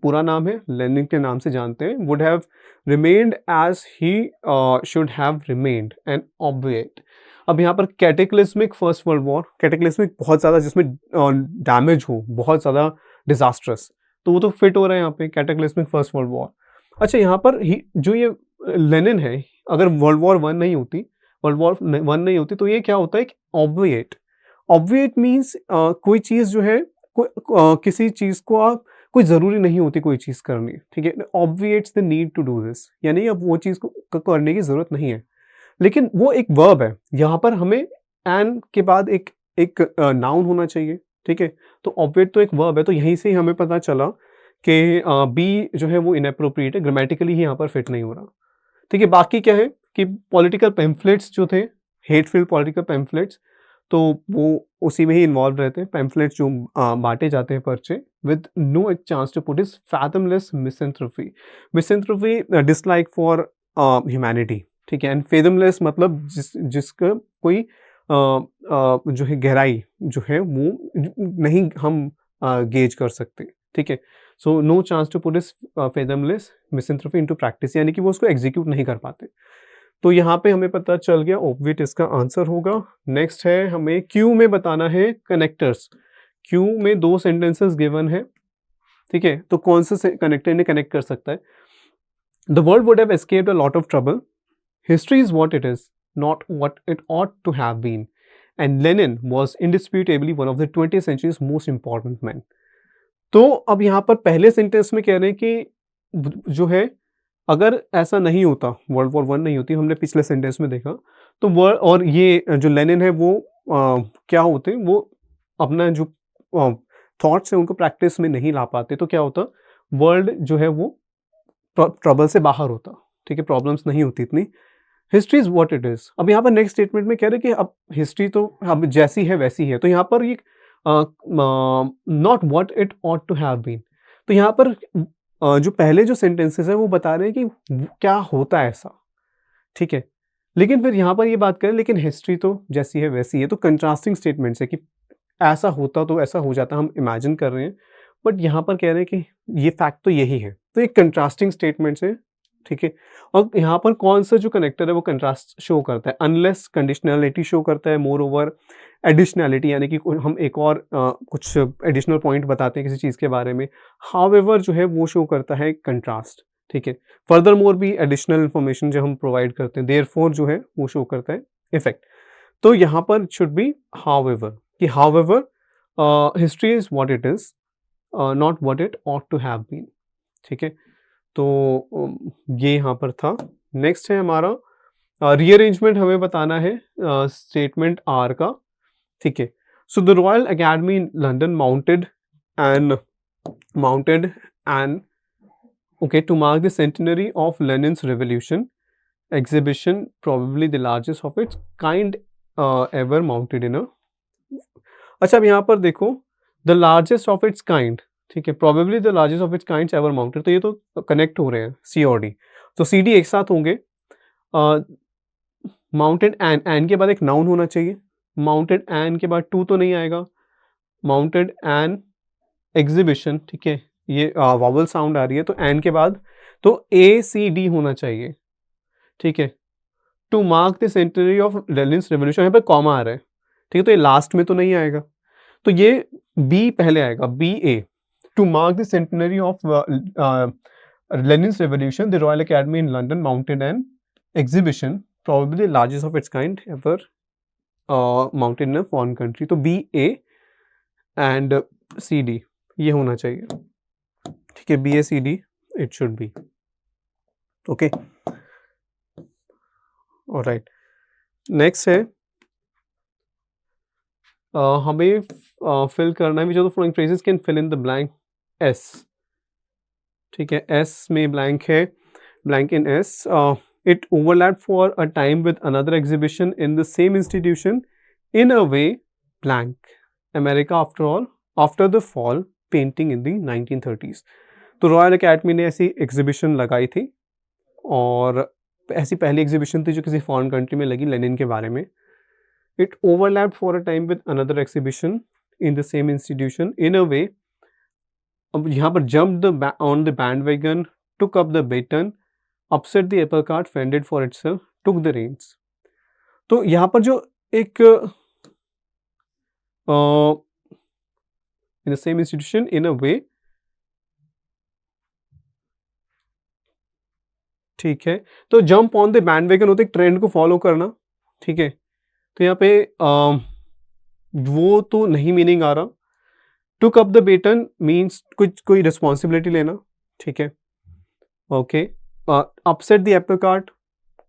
पूरा नाम है, लेनिन के नाम से जानते हैं, would have remained as he should have remained and obviate. अब यहाँ पर cataclysmic first world war, cataclysmic बहुत ज़्यादा जिसमें डैमेज हो, बहुत ज़्यादा डिजास्ट्रस, तो वो तो फिट हो रहा है यहाँ पे, कैटेक्लिज्मिक फर्स्ट वर्ल्ड वॉर। अच्छा, यहाँ पर जो ये लेनिन है, अगर वर्ल्ड वॉर वन नहीं होती तो ये क्या होता है कि ऑब्विएट मीन्स कोई चीज़ जो है, किसी चीज़ को आप कोई ज़रूरी नहीं होती कोई चीज़ करनी, ठीक है, obviates the need to do this, यानी अब वो चीज़ को करने की ज़रूरत नहीं है, लेकिन वो एक वर्ब है, यहाँ पर हमें एन के बाद एक नाउन होना चाहिए, ठीक है, तो ऑब्विएट तो एक वर्ब है, तो यहीं से ही हमें पता चला कि बी जो है वो इनएप्रोप्रिएट है, ग्रामेटिकली ही यहाँ पर फिट नहीं हो रहा, ठीक है। बाकी क्या है कि पॉलिटिकल पैम्फलेट्स जो थे, हेटफुल पॉलिटिकल पैम्फलेट्स, तो वो उसी में ही इन्वॉल्व रहते हैं, पैम्फलेट्स जो बांटे जाते हैं पर्चे, with no chance to put is fathomless misanthropy dislike for humanity, ठीक है, एंड फेथमलेस मतलब जिसका कोई जो है गहराई जो है वो नहीं हम गेज कर सकते, ठीक है। So no chance to put is fathomless मिसएंथ्रोपी into practice, यानी कि वो उसको एग्जीक्यूट नहीं कर पाते। तो यहाँ पे हमें पता चल गया ऑब्वियट इसका आंसर होगा। नेक्स्ट है हमें क्यू में बताना है कनेक्टर्स। क्यू में 2 सेंटेंसेस गिवन है, ठीक है, तो कौन से कनेक्टर ने कनेक्ट कर सकता है। The world would have escaped a lot of trouble, history is what it is, not what it ought to have been, and Lenin was indisputably one of the 20th century's most important man. तो अब यहाँ पर पहले sentence में कह रहे हैं कि जो है अगर ऐसा नहीं होता, वर्ल्ड वॉर 1 नहीं होती, हमने पिछले सेंटेंस में देखा, तो वर्ल्ड और ये जो लेनिन है वो क्या होते, वो अपना जो थॉट्स है उनको प्रैक्टिस में नहीं ला पाते, तो क्या होता, वर्ल्ड जो है वो ट्रबल से बाहर होता, ठीक है, प्रॉब्लम्स नहीं होती इतनी। History is what it is. अब यहाँ पर नेक्स्ट स्टेटमेंट में कह रहे कि अब हिस्ट्री तो अब जैसी है वैसी है, तो यहाँ पर ये not what it ought to have been. तो यहाँ पर जो पहले जो सेंटेंसेस है वो बता रहे हैं कि क्या होता है ऐसा, ठीक है, लेकिन फिर यहाँ पर ये बात करें लेकिन हिस्ट्री तो जैसी है वैसी है, तो कंट्रास्टिंग स्टेटमेंट्स है कि ऐसा होता तो ऐसा हो जाता, हम इमेजिन कर रहे हैं, बट यहाँ पर कह रहे हैं कि ये फैक्ट तो यही है, तो एक कंट्रास्टिंग स्टेटमेंट्स है, ठीक है। और यहाँ पर कौन सा जो कनेक्टर है वो कंट्रास्ट शो करता है, अनलेस कंडीशनलिटी शो करता है, मोर ओवर एडिशनलिटी, यानी कि हम एक और कुछ एडिशनल पॉइंट बताते हैं किसी चीज़ के बारे में, हाउएवर जो है वो शो करता है कंट्रास्ट, ठीक है। फर्दर मोर भी एडिशनल इन्फॉर्मेशन जो हम प्रोवाइड करते हैं, देयरफॉर जो है वो शो करता है इफेक्ट। तो यहाँ पर शुड बी हाउएवर, कि however history is what it is, not what it ought to have been, ठीक है। तो ये यहाँ पर था। नेक्स्ट है हमारा रीअरेंजमेंट, हमें बताना है स्टेटमेंट आर का, ठीक है। So the Royal Academy in London mounted an okay to mark the centenary of Lenin's revolution exhibition, probably the largest of its kind ever mounted in a। अच्छा अब यहाँ पर देखो the largest of its kind, ठीक है, probably the largest of its kind ever mounted, तो ये तो कनेक्ट हो रहे हैं सी और डी, तो सी डी एक साथ होंगे। माउंटेड एन के बाद एक नाउन होना चाहिए, माउंटेड एन के बाद टू तो नहीं आएगा, माउंटेड एन एग्जीबिशन, ठीक है, ये वावल साउंड आ रही है, तो एन के बाद तो ए सी डी होना चाहिए, ठीक है। To mark the century of Lenin's revolution, यहाँ पे कॉमा आ रहा है, ठीक है, तो ये लास्ट में तो नहीं आएगा, तो ये बी पहले आएगा, B A, to mark the century of Lenin's revolution the Royal Academy in London mounted an exhibition probably the largest of its kind ever mounted in a foreign country, तो B A and C D ये होना चाहिए, ठीक है, B A C D it should be, okay, alright. Next है हमें fill करना है, जो following phrases can fill in the blank S, ठीक है, एस में ब्लैंक है, blank in S. It overlapped for a time with another exhibition in the same institution in a way blank America after all after the fall painting in the 1930s। तो royal academy ने ऐसी exhibition लगाई थी, और ऐसी पहली exhibition थी जो किसी फॉरेन कंट्री में लगी लेनिन के बारे में। It overlapped for a time with another exhibition in the same institution in a way, अब यहाँ पर jumped on the bandwagon, took up the baton, upset the apple cart, fended for itself, took the reins। तो यहाँ पर जो एक in the same institution in a way, ठीक है, तो जंप ऑन द बैंडवैगन होते ट्रेंड को फॉलो करना, ठीक है, तो यहाँ पे वो तो नहीं मीनिंग आ रहा। Took up the baton means कुछ कोई रिस्पॉन्सिबिलिटी लेना, ठीक है, okay. Upset the apple cart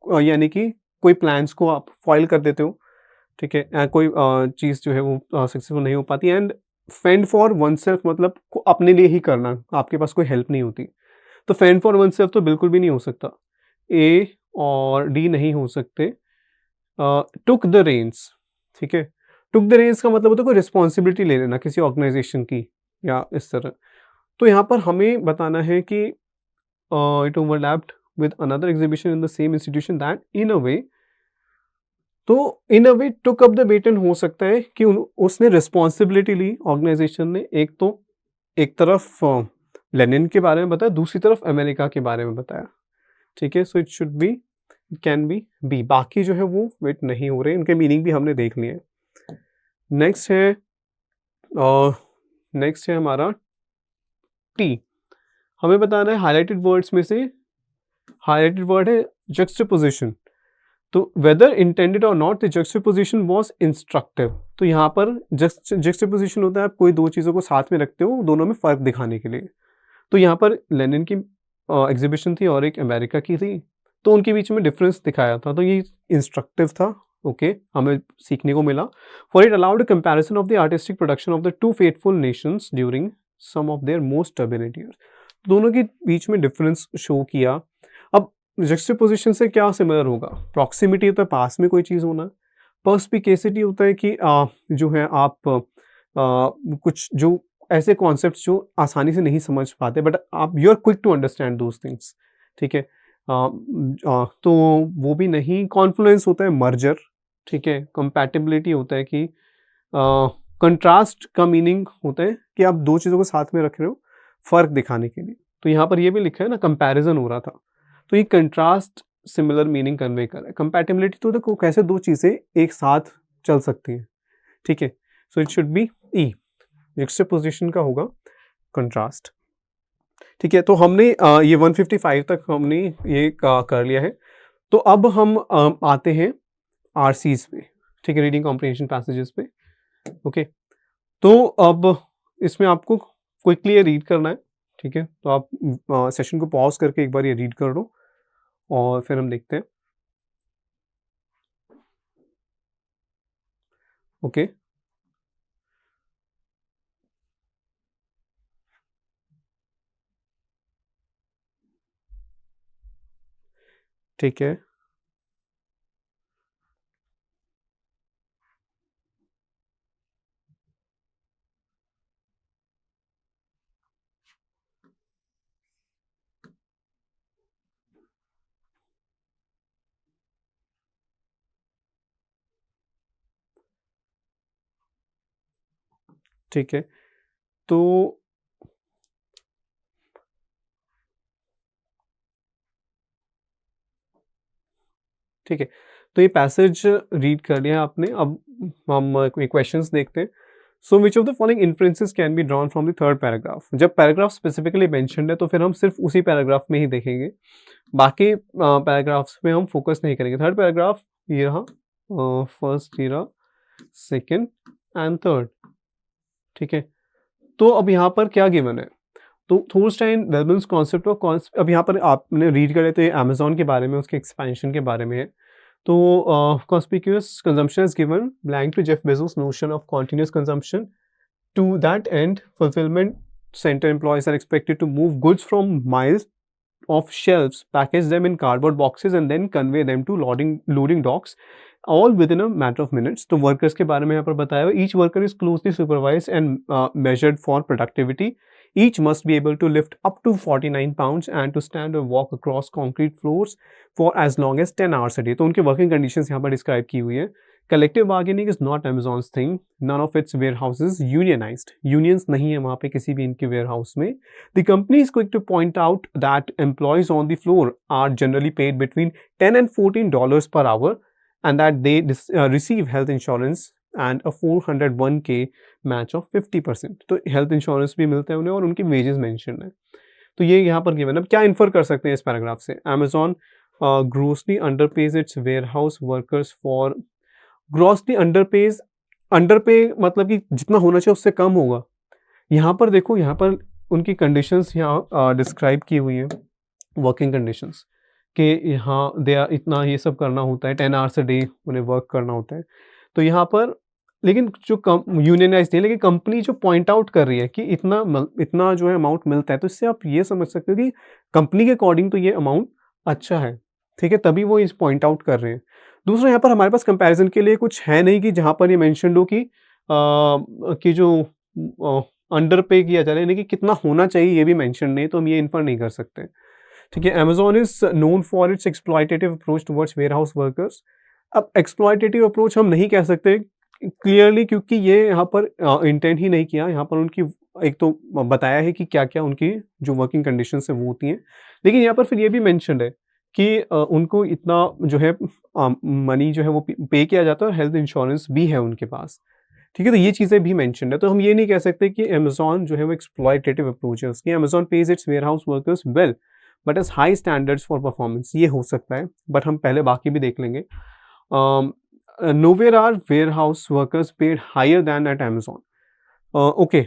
यानी कि कोई प्लान्स को आप फॉइल कर देते हो, ठीक है, कोई चीज़ जो है वो सक्सेसफुल नहीं हो पाती। And fend for one self मतलब अपने लिए ही करना, आपके पास कोई हेल्प नहीं होती, तो फेंड फॉर वन सेल्फ तो बिल्कुल भी नहीं हो सकता, ए और डी नहीं हो सकते। टुक द रेंस, ठीक है, टुक द रेंस का मतलब होता है कोई रिस्पॉन्सिबिलिटी ले लेना किसी ऑर्गेनाइजेशन की या इस तरह। तो यहाँ पर हमें बताना है कि it overlapped with another exhibition in the same institution that in a way, तो in a way took up the baton हो सकता है कि उसने रिस्पॉन्सिबिलिटी ली ऑर्गेनाइजेशन ने, एक तो एक तरफ लेनिन के बारे में बताया, दूसरी तरफ अमेरिका के बारे में बताया, ठीक है। So it should be, can be B, बाकी जो है वो फिट नहीं हो रहे, उनके मीनिंग भी हमने देख लिए। नेक्स्ट है नेक्स्ट है हमारा टी। हमें बताना है हाईलाइटेड वर्ड्स में से, हाईलाइटेड वर्ड है जक्सटापोजिशन। तो वेदर इंटेंडेड और नॉट द जक्सटापोजिशन वाज इंस्ट्रक्टिव। तो यहाँ पर जक्सटापोजिशन होता है, आप कोई दो चीज़ों को साथ में रखते हो दोनों में फ़र्क दिखाने के लिए। तो यहाँ पर लेनिन की एग्जीबिशन थी और एक अमेरिका की थी, तो उनके बीच में डिफरेंस दिखाया था, तो ये इंस्ट्रक्टिव था। ओके हमें सीखने को मिला। For it allowed comparison of the artistic production of the two fateful nations during some of their most turbulent years. दोनों के बीच में डिफरेंस शो किया। अब जक्सटापोजिशन से क्या सिमिलर होगा? प्रॉक्सिमिटी होता है पास में कोई चीज़ होना, पर्स्पिकेसिटी होता है कि जो है आप कुछ जो ऐसे कॉन्सेप्ट्स जो आसानी से नहीं समझ पाते बट आप you are quick to understand those things, ठीक है। तो वो भी नहीं। कॉन्फ्लुएंस होता है मर्जर, ठीक है। कंपैटिबिलिटी होता है कि कंट्रास्ट का मीनिंग होता है कि आप दो चीज़ों को साथ में रख रहे हो फ़र्क दिखाने के लिए। तो यहाँ पर ये भी लिखा है ना, कंपैरिजन हो रहा था, तो ये कंट्रास्ट सिमिलर मीनिंग कन्वे कर रहा है। कंपैटिबिलिटी तो देखो कैसे दो चीज़ें एक साथ चल सकती हैं, ठीक है। So it should be E. Juxtaposition का होगा कंट्रास्ट, ठीक है। तो हमने ये 155 तक हमने ये कर लिया है। तो अब हम आते हैं आरसीज पे, ठीक है, रीडिंग कॉम्प्रिहेंशन पैसेजेस पे। ओके तो अब इसमें आपको क्विकली ये रीड करना है, ठीक है। तो आप सेशन को पॉज करके एक बार ये रीड कर लो और फिर हम देखते हैं। ओके ठीक है, ठीक है। तो ठीक है, तो ये पैसेज रीड कर लिया आपने। अब हम कोई क्वेश्चंस देखते हैं। So which of the following inferences can be drawn from the third paragraph. जब पैराग्राफ स्पेसिफिकली मेंशन्ड है तो फिर हम सिर्फ उसी पैराग्राफ में ही देखेंगे, बाकी पैराग्राफ्स में हम फोकस नहीं करेंगे। थर्ड पैराग्राफ ये रहा, फर्स्ट ये रहा, सेकेंड एंड थर्ड, ठीक है। तो अब यहाँ पर क्या गिवन है? तो थोर्स्टाइन वेल्बन्स कॉन्सेप्ट ऑफ अब यहाँ पर आपने रीड करे तो ये अमेजोन के बारे में, उसके एक्सपेंशन के बारे में है। तो conspicuous consumption is given blank to Jeff Bezos' notion of continuous consumption. To that end, fulfillment center employees are expected to move goods from miles of shelves, package them in cardboard boxes and then convey them to loading docks, all within a matter of minutes. तो workers के बारे में यहाँ पर बताया हुआ, each worker is closely supervised and measured for productivity. Each must be able to lift up to 49 pounds and to stand or walk across concrete floors for as long as 10 hours a day. तो उनके working conditions यहाँ पर describe की हुई है। Collective bargaining is not Amazon's thing. None of its warehouses unionized. Unions नहीं है वहाँ पे किसी भी इनके warehouse में. The company is quick to point out that employees on the floor are generally paid between $10 and $14 per hour and that they receive health insurance and a 401k match of 50%। तो health insurance भी मिलता है उन्हें और उनकी wages mention है। तो ये यहाँ पर गिवन है। अब क्या इन्फर कर सकते हैं इस पैराग्राफ से? Amazon grossly underpays its warehouse workers for, grossly underpays, underpay मतलब कि जितना होना चाहिए उससे कम होगा। यहाँ पर देखो, यहाँ पर उनकी कंडीशंस यहाँ डिस्क्राइब की हुई है, वर्किंग कंडीशंस कि यहाँ दे इतना ये सब करना होता है, 10 आवर्स अ डे उन्हें वर्क करना होता है। तो यहाँ पर लेकिन जो यूनियनाइज नहीं, लेकिन कंपनी जो पॉइंट आउट कर रही है कि इतना जो है अमाउंट मिलता है, तो इससे आप ये समझ सकते हो कि कंपनी के अकॉर्डिंग तो ये अमाउंट अच्छा है, ठीक है, तभी वो इस पॉइंट आउट कर रहे हैं। दूसरा, यहाँ पर हमारे पास कंपैरिजन के लिए कुछ है नहीं कि जहाँ पर ये मेंशन हो कि जो अंडर पे किया जा रहा है, यानी कि कितना होना चाहिए ये भी मेंशन नहीं, तो हम ये इन्फर नहीं कर सकते, ठीक है। Amazon is known for its exploitative approach towards warehouse workers. अब एक्सप्लॉयटेटिव अप्रोच हम नहीं कह सकते क्लियरली, क्योंकि ये यहाँ पर इंटेंट ही नहीं किया, यहाँ पर उनकी एक तो बताया है कि क्या-क्या उनकी जो वर्किंग कंडीशंस है वो होती हैं। लेकिन यहाँ पर फिर ये भी मेंशन्ड है कि उनको इतना जो है मनी जो है वो पे किया जाता है और हेल्थ इंश्योरेंस भी है उनके पास। ठीक है? तो ये चीज़ें भी मेंशन्ड है। तो हम ये नहीं कह सकते कि अमेज़न जो है वो एक्सप्लॉइटेटिव अप्रोच है उसकी। Amazon pays its warehouse workers well but has high standards for performance, ये हो सकता है, बट हम पहले बाकी भी देख लेंगे। Nowhere are warehouse workers paid higher than at Amazon. Okay,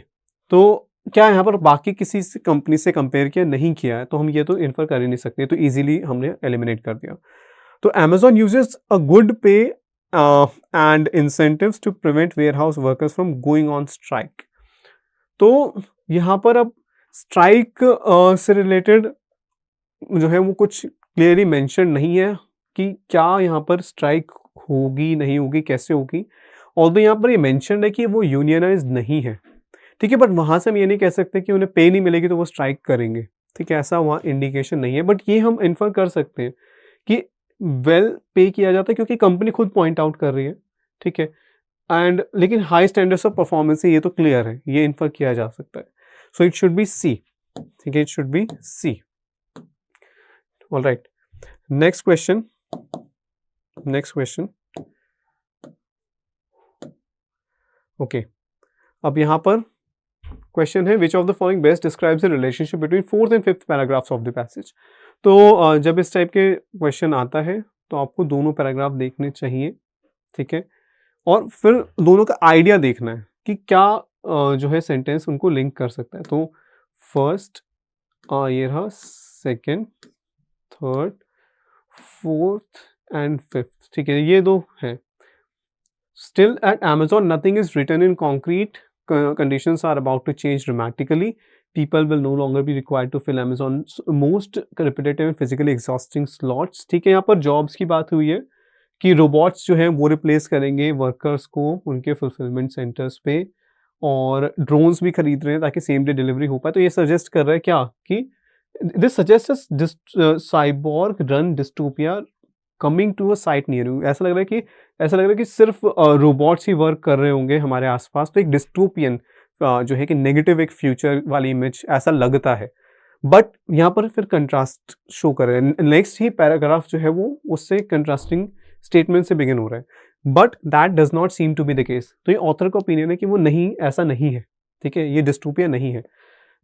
तो क्या यहाँ पर बाकी किसी से कंपनी से कंपेयर किया नहीं किया है, तो हम ये तो इन्फर कर ही नहीं सकते, तो इजीली हमने एलिमिनेट कर दिया। तो Amazon uses a good pay and incentives to prevent warehouse workers from going on strike. तो यहाँ पर अब स्ट्राइक से रिलेटेड जो है वो कुछ क्लियरली मेंशन नहीं है कि क्या यहाँ पर स्ट्राइक होगी, नहीं होगी, कैसे होगी। ऑल्दो यहाँ पर ये मेंशन्ड है कि वो यूनियनाइज्ड नहीं है, ठीक है, बट वहाँ से हम ये नहीं कह सकते कि उन्हें पे नहीं मिलेगी तो वो स्ट्राइक करेंगे, ठीक है, ऐसा वहाँ इंडिकेशन नहीं है। बट ये हम इन्फर कर सकते हैं कि वेल पे किया जाता है क्योंकि कंपनी खुद पॉइंट आउट कर रही है, ठीक है, एंड लेकिन हाई स्टैंडर्ड्स ऑफ परफॉर्मेंस है, ये तो क्लियर है, ये इन्फर किया जा सकता है। So it should be C, ठीक है, it should be C. Alright, next question, next question. Okay, अब यहाँ पर क्वेश्चन है which of the following best describes the relationship between fourth and fifth paragraphs of the passage. तो जब इस type के क्वेश्चन आता है तो आपको दोनों पैराग्राफ देखने चाहिए, ठीक है, और फिर दोनों का आइडिया देखना है कि क्या जो है सेंटेंस उनको लिंक कर सकता है। तो फर्स्ट, ये रहा, second, third, fourth and fifth, ठीक है, ये दो हैं। Still at Amazon, nothing is written in concrete. Conditions are about to change dramatically. People will no longer be required to fill Amazon's most repetitive and physically exhausting slots. ठीक है, यहाँ पर jobs की बात हुई है कि रोबोट्स जो हैं वो रिप्लेस करेंगे वर्कर्स को उनके फुलफिलमेंट सेंटर्स पे, और ड्रोन्स भी खरीद रहे हैं ताकि सेम डे डिलीवरी हो पाए। तो ये सजेस्ट कर रहा है क्या कि this suggest cyborg run dystopia coming to a site near you. ऐसा लग रहा है कि सिर्फ रोबोट्स ही वर्क कर रहे होंगे हमारे आसपास, तो एक डिस्टोपियन जो है कि नेगेटिव एक फ्यूचर वाली इमेज ऐसा लगता है। बट यहाँ पर फिर कंट्रास्ट शो कर रहे हैं, नेक्स्ट ही पैराग्राफ जो है वो उससे कंट्रास्टिंग स्टेटमेंट से बिगिन हो रहा है, but that does not seem to be the case. तो ये ऑथर का ओपिनियन है कि वो नहीं, ऐसा नहीं है, ठीक है, ये डिस्टोपिया नहीं है।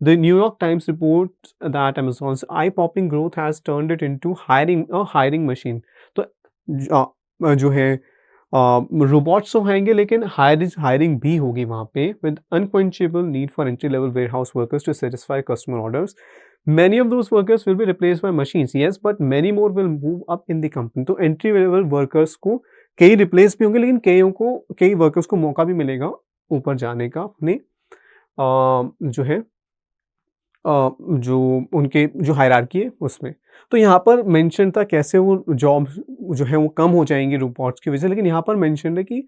The New York Times reports that Amazon's eye-popping growth has turned it into hiring machine. तो जो है रोबोट्स तो आएंगे लेकिन हायरिंग भी होगी वहाँ पे, with unquenchable need for entry-level warehouse workers to satisfy customer orders. Many of those workers will be replaced by machines, yes, but many more will move up in the company. तो entry-level workers को कई replace भी होंगे, लेकिन कई workers को मौका भी मिलेगा ऊपर जाने का अपने जो है जो उनके जो हायरार्की है उसमें। तो यहाँ पर मेंशन था कैसे वो जॉब जो है वो कम हो जाएंगी रोबोट्स की वजह से, लेकिन यहाँ पर मेंशन है कि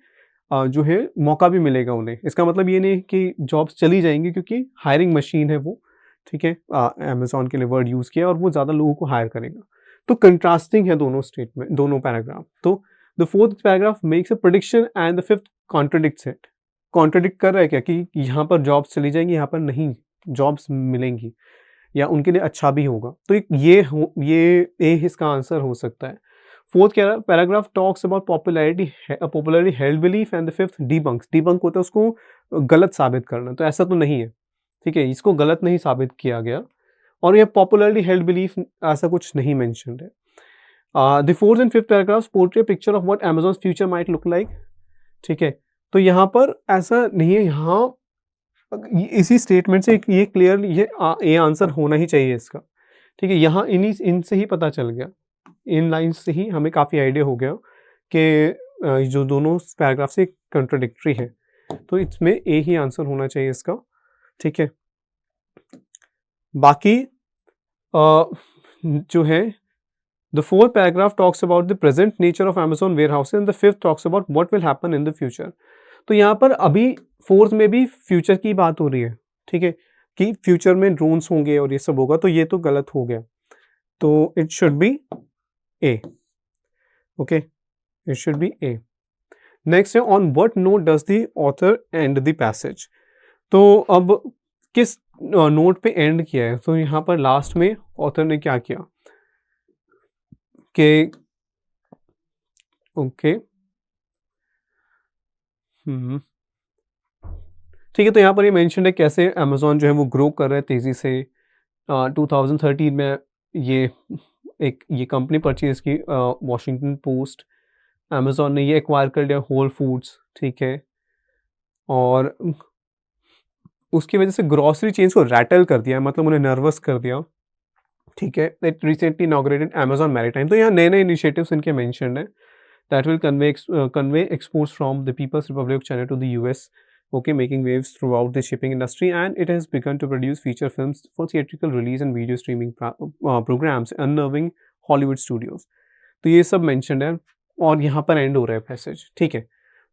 जो है मौका भी मिलेगा उन्हें। इसका मतलब ये नहीं कि जॉब्स चली जाएंगी, क्योंकि हायरिंग मशीन है वो, ठीक है, अमेज़न के लिए वर्ड यूज़ किया और वो ज़्यादा लोगों को हायर करेगा। तो कंट्रास्टिंग है दोनों स्टेटमेंट, दोनों पैराग्राफ। तो the fourth paragraph makes a prediction and the fifth contradicts it. Contradict कर रहा है क्या कि यहाँ पर जॉब्स चली जाएंगी, यहाँ पर नहीं जॉब्स मिलेंगी, या उनके लिए अच्छा भी होगा। तो ये इसका आंसर हो सकता है। Fourth paragraph talks about popularly held belief and the fifth debunk होता है उसको गलत साबित करना। तो ऐसा तो नहीं है, ठीक है, इसको गलत नहीं साबित किया गया, और ये पॉपुलरली हेल्ड बिलीफ ऐसा कुछ नहीं मेंशन्ड है। The fourth and fifth paragraphs portray picture of what Amazon's future might look like, ठीक है। तो यहाँ पर ऐसा नहीं है, यहाँ इसी स्टेटमेंट से ये क्लियरली ये आंसर होना ही चाहिए इसका, ठीक है। यहाँ इनसे ही पता चल गया, इन लाइन्स से ही हमें काफ़ी आइडिया हो गया कि जो दोनों पैराग्राफ से कंट्राडिक्टरी है, तो इसमें ए ही आंसर होना चाहिए इसका, ठीक है। बाकी जो है the fourth paragraph talks about the present nature of Amazon warehouses and the fifth talks about what will happen in the future. तो यहाँ पर अभी फोर्थ में भी फ्यूचर की बात हो रही है, ठीक है, कि फ्यूचर में ड्रोन्स होंगे और ये सब होगा, तो ये तो गलत हो गया। तो it should be A, okay, it should be A. Next है on what note does the author end the passage. तो अब किस नोट पे एंड किया है, तो यहाँ पर लास्ट में ऑथर ने क्या किया कि ओके ठीक है, तो यहाँ पर ये मेंशन है कैसे अमेजोन जो है वो ग्रो कर रहा है तेज़ी से। 2013 में ये कंपनी परचेज की वॉशिंगटन पोस्ट, अमेजोन ने ये एक्वायर कर लिया होल फूड्स, ठीक है, और उसकी वजह से ग्रॉसरी चेन्स को रैटल कर दिया, मतलब उन्हें नर्वस कर दिया, ठीक है। It recently inaugurated Amazon maritime, तो यहाँ नए नए इनिशिएटिव्स इनके मेंशन्ड है that will convey exports from the People's Republic of China to the US, okay, making waves throughout the shipping industry, and it has begun to produce feature films for theatrical release and video streaming programs, unnerving Hollywood studios. तो ये सब mentioned है और यहाँ पर end हो रहा है passage, ठीक है।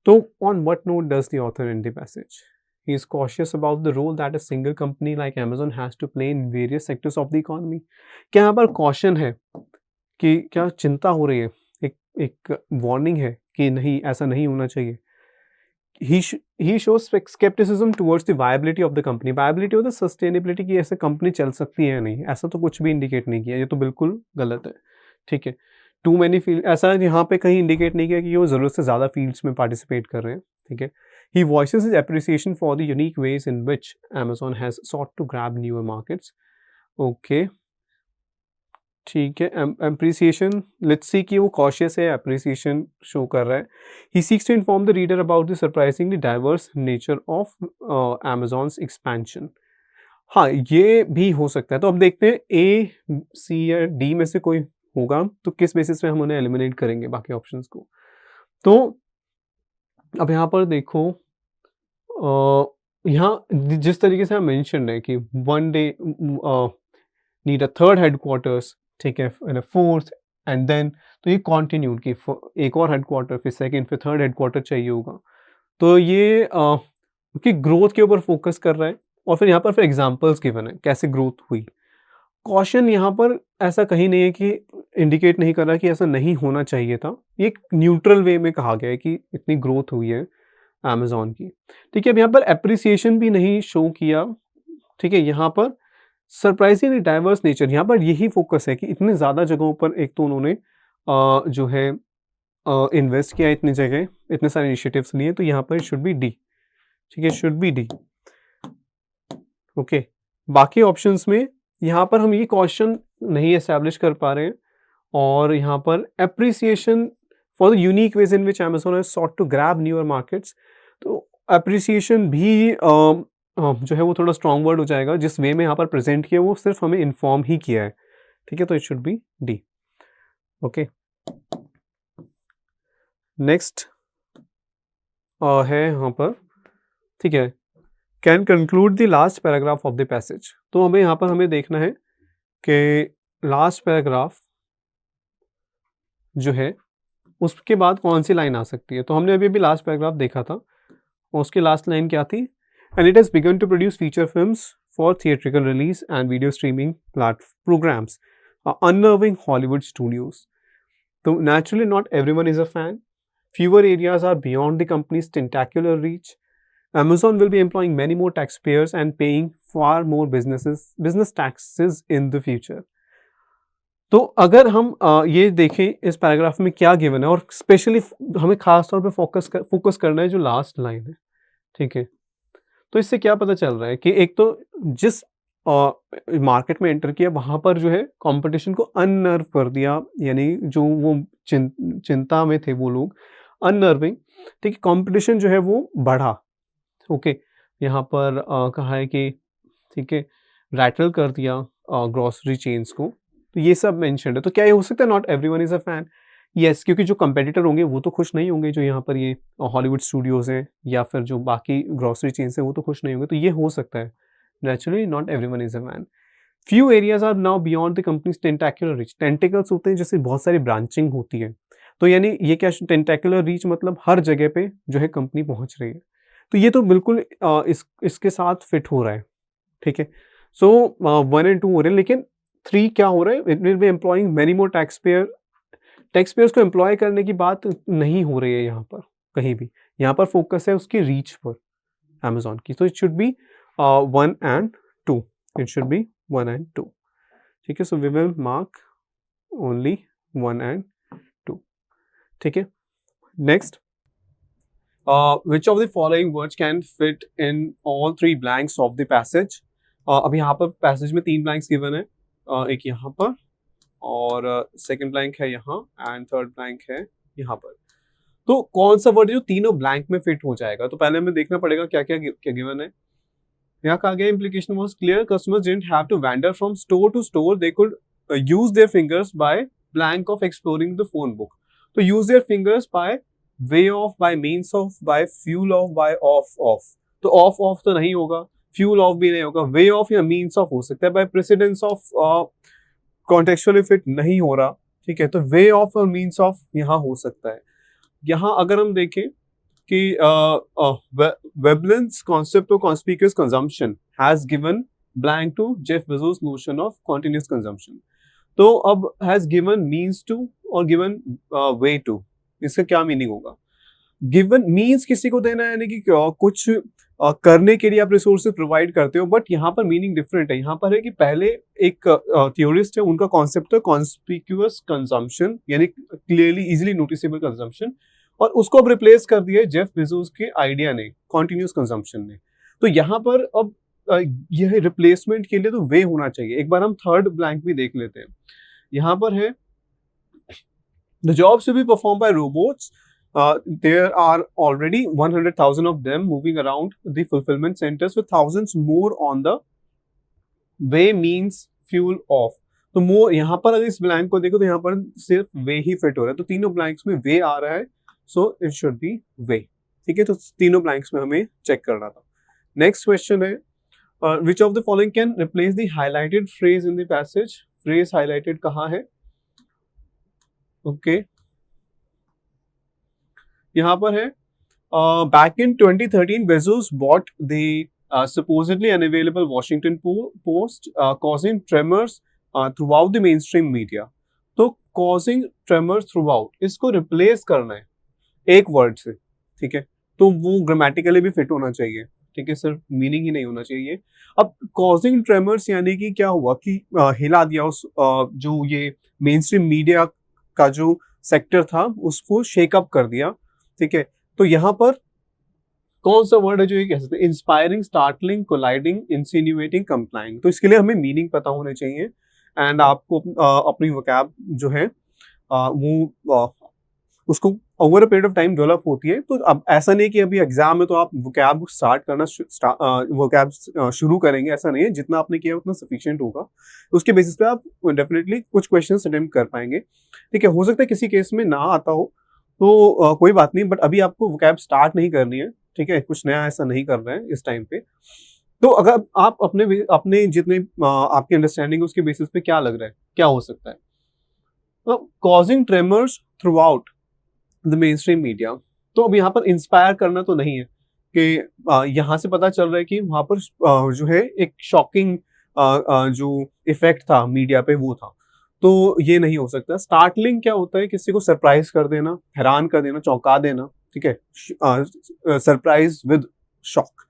तो on what note does the author end the passage? He is cautious about the role that a single company like Amazon has to play in various sectors of the economy. क्या यहाँ पर caution है कि क्या चिंता हो रही है, एक वार्निंग है कि नहीं, ऐसा नहीं होना चाहिए। He shows scepticism towards the viability of the company, viability of the sustainability की ऐसे कंपनी चल सकती है या नहीं, ऐसा तो कुछ भी इंडिकेट नहीं किया, ये तो बिल्कुल गलत है, ठीक है। टू मैनी फील्ड, ऐसा यहाँ पे कहीं इंडिकेट नहीं किया कि वो ज़रूरत से ज़्यादा फील्ड्स में पार्टिसिपेट कर रहे हैं, ठीक है। He voices his appreciation for the unique ways in which Amazon has sought to grab newer markets, okay, ठीक है। एप्रिसिएशन, लेट्स सी कि वो कॉशियस है, एप्रिसिएशन शो कर रहा है। He seeks to inform the reader about the surprisingly diverse nature of Amazon's expansion. हाँ, ये भी हो सकता है। तो अब देखते हैं ए, सी या डी में से कोई होगा तो किस बेसिस पे हम उन्हें एलिमिनेट करेंगे बाकी ऑप्शंस को। तो अब यहाँ पर देखो, यहाँ जिस तरीके से मेंशन है कि one day need a third headquarters, ठीक है, एंड फोर्थ, एंड देन, तो ये कॉन्टिन्यूड की एक और हेडक्वार्टर, फिर सेकंड, फिर थर्ड हेडक्वार्टर चाहिए होगा। तो ये कि ग्रोथ के ऊपर फोकस कर रहा है और फिर यहाँ पर फिर एग्जांपल्स गिवन है कैसे ग्रोथ हुई। कॉशन यहाँ पर ऐसा कहीं नहीं है कि इंडिकेट नहीं कर रहा कि ऐसा नहीं होना चाहिए था, ये एक न्यूट्रल वे में कहा गया है कि इतनी ग्रोथ हुई है अमेजोन की, ठीक है। अब यहाँ पर एप्रिसिएशन भी नहीं शो किया, ठीक है। यहाँ पर सरप्राइजिंगली डाइवर्स नेचर, यहाँ पर यही फोकस है कि इतने ज़्यादा जगहों पर एक तो उन्होंने जो है इन्वेस्ट किया, इतनी जगह, इतने सारे इनिशिएटिव्स लिए, तो यहाँ पर शुड बी डी, ठीक है, शुड बी डी, ओके। बाकी ऑप्शंस में यहाँ पर हम ये क्वेश्चन नहीं एस्टैब्लिश कर पा रहे हैं, और यहाँ पर appreciation for the unique ways in which Amazon has sought to grab newer markets, तो एप्रिसिएशन भी जो है वो थोड़ा स्ट्रॉन्ग वर्ड हो जाएगा। जिस वे में यहाँ पर प्रेजेंट किया वो सिर्फ हमें इन्फॉर्म ही किया है, ठीक है, तो it should B D, okay. Next है यहाँ पर, ठीक है, can conclude the last paragraph of the passage. तो हमें यहाँ पर हमें देखना है कि लास्ट पैराग्राफ जो है उसके बाद कौन सी लाइन आ सकती है। तो हमने अभी अभी लास्ट पैराग्राफ देखा था और उसकी लास्ट लाइन क्या थी, and it has begun to produce feature films for theatrical release and video streaming programs unnerving Hollywood studios. So naturally not everyone is a fan. Fewer areas are beyond the company's tentacular reach. Amazon will be employing many more taxpayers and paying far more business taxes in the future. तो अगर हम ये देखें इस paragraph में क्या given है, और स्पेशली हमें खास तौर पे फोकस करना है जो लास्ट लाइन है, ठीक है। तो इससे क्या पता चल रहा है कि एक तो जिस मार्केट में एंटर किया वहाँ पर जो है कंपटीशन को अननर्व कर दिया, यानी जो वो चिंता में थे वो लोग, अननर्विंग, ठीक है, कंपटीशन जो है वो बढ़ा, ओके। यहाँ पर कहा है कि, ठीक है, रैटल कर दिया ग्रॉसरी चेन्स को, तो ये सब मेंशन्ड है। तो क्या ये हो सकता है not everyone is a fan? Yes, क्योंकि जो कंपेटिटर होंगे वो तो खुश नहीं होंगे, जो यहाँ पर ये हॉलीवुड स्टूडियोज हैं या फिर जो बाकी ग्रॉसरी चेन्स हैं वो तो खुश नहीं होंगे, तो ये हो सकता है। Naturally, not everyone is a fan. Few areas are now beyond the company's tentacular reach. Tentacles होते हैं जैसे बहुत सारी ब्रांचिंग होती है, तो यानी ये क्या, टेंटेकुलर रीच मतलब हर जगह पे जो है कंपनी पहुंच रही है, तो ये तो बिल्कुल इसके साथ फिट हो रहा है, ठीक है। सो 1 और 2 हो रहे हैं, लेकिन 3 क्या हो रहा है, it will be employing many more tax payers को एम्प्लॉय करने की बात नहीं हो रही है यहाँ पर, कहीं भी, यहाँ पर फोकस है उसकी रीच पर Amazon की, तो it should be 1 and 2, it should be 1 and 2, ठीक है। So we will mark only 1 and 2, ठीक है। Next, which of the following words can fit in all three blanks of the passage? अब यहाँ पर पैसेज में 3 ब्लैंक्स गिवन है, एक यहाँ पर और सेकंड ब्लैंक है यहाँ एंड थर्ड ब्लैंक है यहाँ पर। तो कौन सा वर्ड जो तीनों ब्लैंक में फिट हो जाएगा? तो पहले हमें देखना पड़ेगा क्या क्या क्या गिवन है। यहाँ कहा गया implication was clear, customers didn't have to wander from store to store, they could use their fingers by blank of exploring the phone book. तो use their fingers by way of, by means of, by fuel of, by off. तो off तो नहीं होगा, fuel of भी नहीं होगा, way of या means of हो सकता है, by precedence of contextually fit नहीं हो रहा, ठीक है। तो way of और means of यहाँ हो सकता है। यहाँ अगर हम देखें कि Veblen's concept of conspicuous consumption has given blank to Jeff Bezos' notion of continuous consumption. तो अब has given means to और given way to, इसका क्या मीनिंग होगा? गिवन मीन्स किसी को देना है, यानी कि कुछ करने के लिए आप रिसोर्सेज प्रोवाइड करते हो, बट यहाँ पर मीनिंग डिफरेंट है। यहाँ पर है कि पहले एक थियोरिस्ट है, उनका कॉन्सेप्ट है कॉन्स्पिक्यूअस कंजम्पशन, यानी क्लियरली इजीली नोटिसेबल कंजम्पशन, और उसको अब रिप्लेस कर दिया है जेफ बेजोस के आइडिया ने, कॉन्टिन्यूस कंजम्पशन ने। तो यहाँ पर अब यह रिप्लेसमेंट के लिए तो वे होना चाहिए। एक बार हम थर्ड ब्लैंक भी देख लेते हैं। यहाँ पर है the jobs will be perform by robots, there are already 100,000 of them moving around the fulfillment centers with thousands more on the way, means, fuel off. तो मोर यहाँ पर अगर इस ब्लैंक को देखो तो यहाँ पर सिर्फ वे ही फिट हो रहा है, तो तीनों ब्लैंक्स में वे आ रहा है, सो इट शुड बी वे, ठीक है। तो तीनों ब्लैंक्स में हमें चेक करना था। नेक्स्ट क्वेश्चन है which of the following can replace the highlighted phrase in the passage? Phrase highlighted कहाँ है? ओके, यहाँ पर है back in 2013 Bezos bought the supposedly unavailable Washington Post, causing tremors throughout the mainstream media. तो causing tremors throughout, इसको replace करना है एक वर्ड से, ठीक है। तो वो ग्रामेटिकली भी फिट होना चाहिए, ठीक है, सिर्फ मीनिंग ही नहीं होना चाहिए। अब causing tremors यानी कि क्या हुआ कि हिला दिया उस जो ये मेन स्ट्रीम मीडिया का जो सेक्टर था उसको शेकअप कर दिया, ठीक है। तो यहाँ पर कौन सा वर्ड है जो ये कह सकते हैं? Inspiring, startling, colliding, insinuating, complying. तो इसके लिए हमें मीनिंग पता होने चाहिए एंड आपको अपनी वोकैब जो है वो उसको over a period of time develop होती है। तो अब ऐसा नहीं कि अभी एग्जाम में तो आप वोकैब स्टार्ट करना वोकैब शुरू करेंगे, ऐसा नहीं है। जितना आपने किया उतना सफिशिएंट होगा, उसके बेसिस पे आप डेफिनेटली कुछ क्वेश्चंस अटेम्प्ट कर पाएंगे, ठीक है। हो सकता है किसी केस में ना आता हो तो कोई बात नहीं, बट अभी आपको वोकैब स्टार्ट नहीं करनी है, ठीक है। कुछ नया ऐसा नहीं कर रहे हैं इस टाइम पे। तो अगर आप अपने जितने आपकी अंडरस्टैंडिंग उसके बेसिस पे क्या लग रहा है क्या हो सकता है? Causing tremors through out the main stream media. तो अब यहाँ पर इंस्पायर करना तो नहीं है कि यहाँ से पता चल रहा है कि वहां पर जो है एक शॉकिंग जो इफेक्ट था मीडिया पे वो था, तो ये नहीं हो सकता। स्टार्टलिंग क्या होता है? किसी को सरप्राइज कर देना, हैरान कर देना, चौंका देना, ठीक है, सरप्राइज विद शॉक,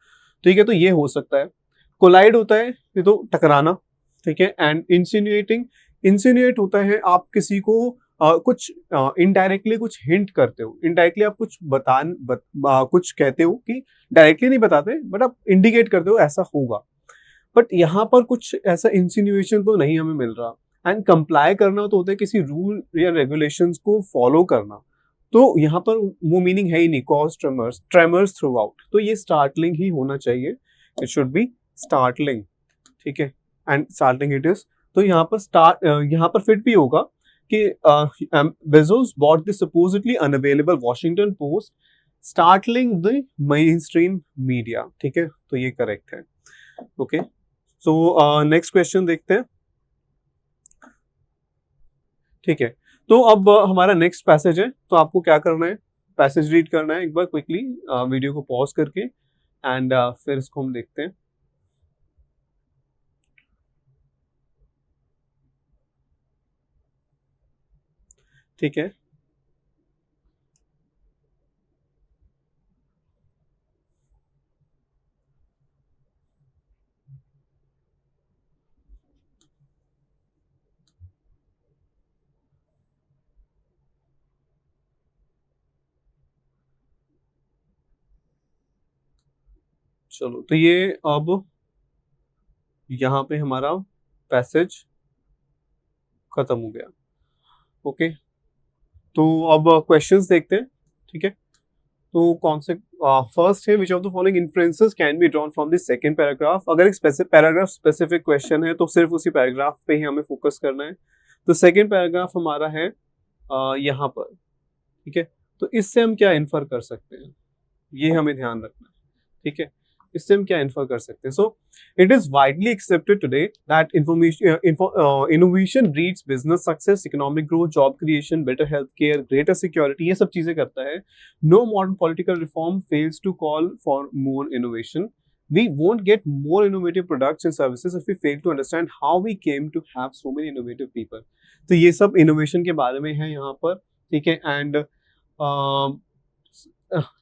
ठीक है, तो ये हो सकता है। कोलाइड होता है ये तो टकराना, ठीक है। एंड इंसिन्यूएटिंग, इंसिन्यूएट होता है आप किसी को कुछ इनडायरेक्टली कुछ हिंट करते हो, इनडायरेक्टली आप कुछ कुछ कहते हो कि डायरेक्टली नहीं बताते, बट आप इंडिकेट करते हो ऐसा होगा। बट यहाँ पर कुछ ऐसा इंसिन्यूएशन तो नहीं हमें मिल रहा। एंड कंप्लाई करना तो होता है किसी रूल या रेगुलेशंस को फॉलो करना, तो यहाँ पर वो मीनिंग है ही नहीं। कॉज ट्रेमर्स थ्रू आउट, तो ये स्टार्टलिंग ही होना चाहिए, इट शुड बी स्टार्टलिंग, ठीक है, एंड स्टार्टलिंग इट इज। तो यहाँ पर फिट भी होगा कि Bezos bought the supposedly unavailable Washington Post, startling the mainstream media, ठीक है, तो ये करेक्ट है। ओके, सो नेक्स्ट क्वेश्चन देखते हैं, ठीक है। तो अब हमारा नेक्स्ट पैसेज है, तो आपको क्या करना है? पैसेज रीड करना है एक बार क्विकली, वीडियो को पॉज करके, एंड फिर इसको हम देखते हैं, ठीक है। चलो तो ये अब यहाँ पे हमारा पैसेज खत्म हो गया। ओके, तो अब क्वेश्चंस देखते हैं। ठीक है, तो कौन से फर्स्ट है, which of the following influences can be drawn from the second paragraph. अगर एक पैराग्राफ स्पेसिफिक क्वेश्चन है तो सिर्फ उसी पैराग्राफ पे ही हमें फोकस करना है। तो सेकंड पैराग्राफ हमारा है यहाँ पर। ठीक है, तो इससे हम क्या इन्फर कर सकते हैं, ये हमें ध्यान रखना है। ठीक है, इससे हम क्या इन्फर कर सकते हैं। So it is widely accepted today that innovation breeds business success, economic growth, job creation, better health care, greater security, ये सब चीजें करता है। No modern political reform fails to call for more innovation. We won't get more innovative products and services if we fail to understand how we came to have so many innovative people. तो ये सब innovation के बारे में है यहाँ पर। ठीक है, and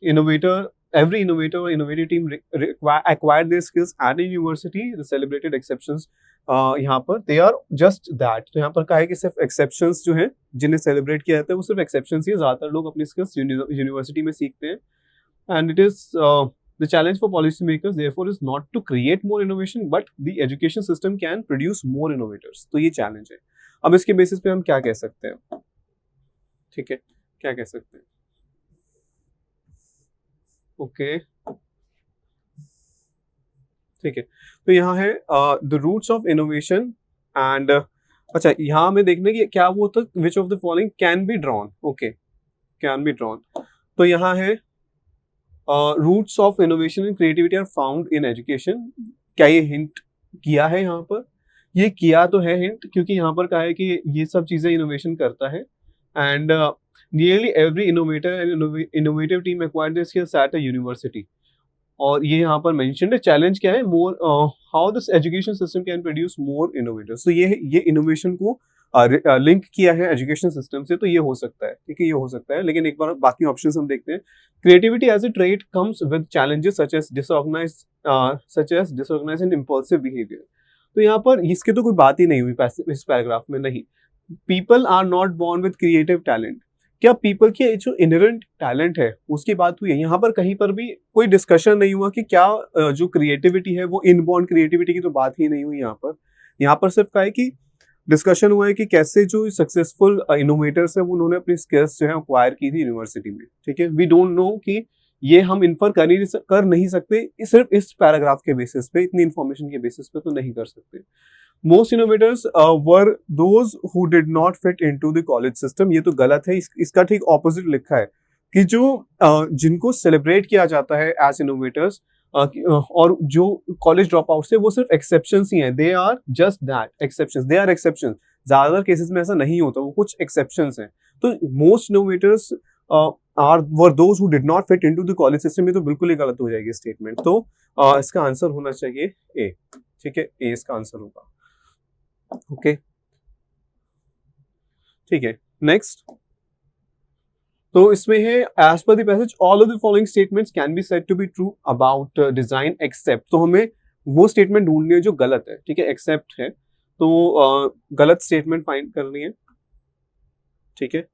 innovator, every innovator or innovative team acquired their skills at a university. The celebrated exceptions यहाँ पर they are just that. तो यहाँ पर कहा है कि सिर्फ exceptions जो हैं जिन्हें celebrate किया जाता है वो सिर्फ exceptions ही है, ज़्यादातर लोग अपनी skills यूनिवर्सिटी में सीखते हैं। And it is the challenge for policymakers therefore is not to create more innovation but the education system can produce more innovators. तो ये challenge है। अब इसके बेसिस पे हम क्या कह सकते हैं, ठीक है, क्या कह सकते हैं। ओके, ठीक है, तो यहाँ है the roots of innovation and अच्छा यहाँ हमें देखना कि क्या वो होता है which of the following can be drawn. Okay, can be drawn, तो यहाँ है roots of innovation and creativity are found in education. क्या ये हिंट किया है यहाँ पर, ये किया तो है हिंट, क्योंकि यहाँ पर कहा है कि ये सब चीजें इनोवेशन करता है। And nearly every innovator and innovative team acquired their skills at a university, और ये यहाँ पर मेंशन्ड है। चैलेंज क्या है, more how this education system can produce more innovators. तो ये इनोवेशन को लिंक किया है एजुकेशन सिस्टम से, तो ये हो सकता है, ठीक है, ये हो सकता है। लेकिन एक बार बाकी ऑप्शंस हम देखते हैं। Creativity as a trait comes with challenges such as disorganised and impulsive behaviour. तो यहाँ पर इसकी तो कोई बात ही नहीं हुई इस पैराग्राफ में, नहीं। People are not born with creative talent, क्या पीपल की जो इनहेरेंट टैलेंट है उसकी बात हुई है? यहाँ पर कहीं पर भी कोई डिस्कशन नहीं हुआ कि क्या जो क्रिएटिविटी है वो इनबॉर्न क्रिएटिविटी की तो बात ही नहीं हुई यहाँ पर सिर्फ कहा है कि डिस्कशन हुआ है कि कैसे जो सक्सेसफुल इनोवेटर्स है वो उन्होंने अपनी स्किल्स जो है अक्वायर की थी यूनिवर्सिटी में। ठीक है, वी डोंट नो कि ये हम इन्फर कर नहीं सकते सिर्फ इस पैराग्राफ के बेसिस पे, इतनी इंफॉर्मेशन के बेसिस पे तो नहीं कर सकते। Most innovators were those who did not fit into the college system. ये तो गलत है, इसका ठीक ऑपोजिट लिखा है कि जो जिनको सेलिब्रेट किया जाता है एज इनोवेटर्स और जो कॉलेज ड्रॉप आउट से वो सिर्फ एक्सेप्शंस ही हैं। They are just that, exceptions, they are exceptions. ज्यादातर केसेस में ऐसा नहीं होता, वो कुछ एक्सेप्शंस हैं। तो most innovators were those who did not fit into the college system, ये तो बिल्कुल ही गलत हो जाएगी स्टेटमेंट। तो इसका आंसर होना चाहिए ए। ठीक है, ए इसका आंसर होगा। ओके, ठीक है, नेक्स्ट। तो इसमें है as per the passage all of the following statements can be said to be true about design except. तो हमें वो स्टेटमेंट ढूंढनी है जो गलत है। ठीक है, एक्सेप्ट है तो गलत स्टेटमेंट फाइंड करनी है। ठीक है,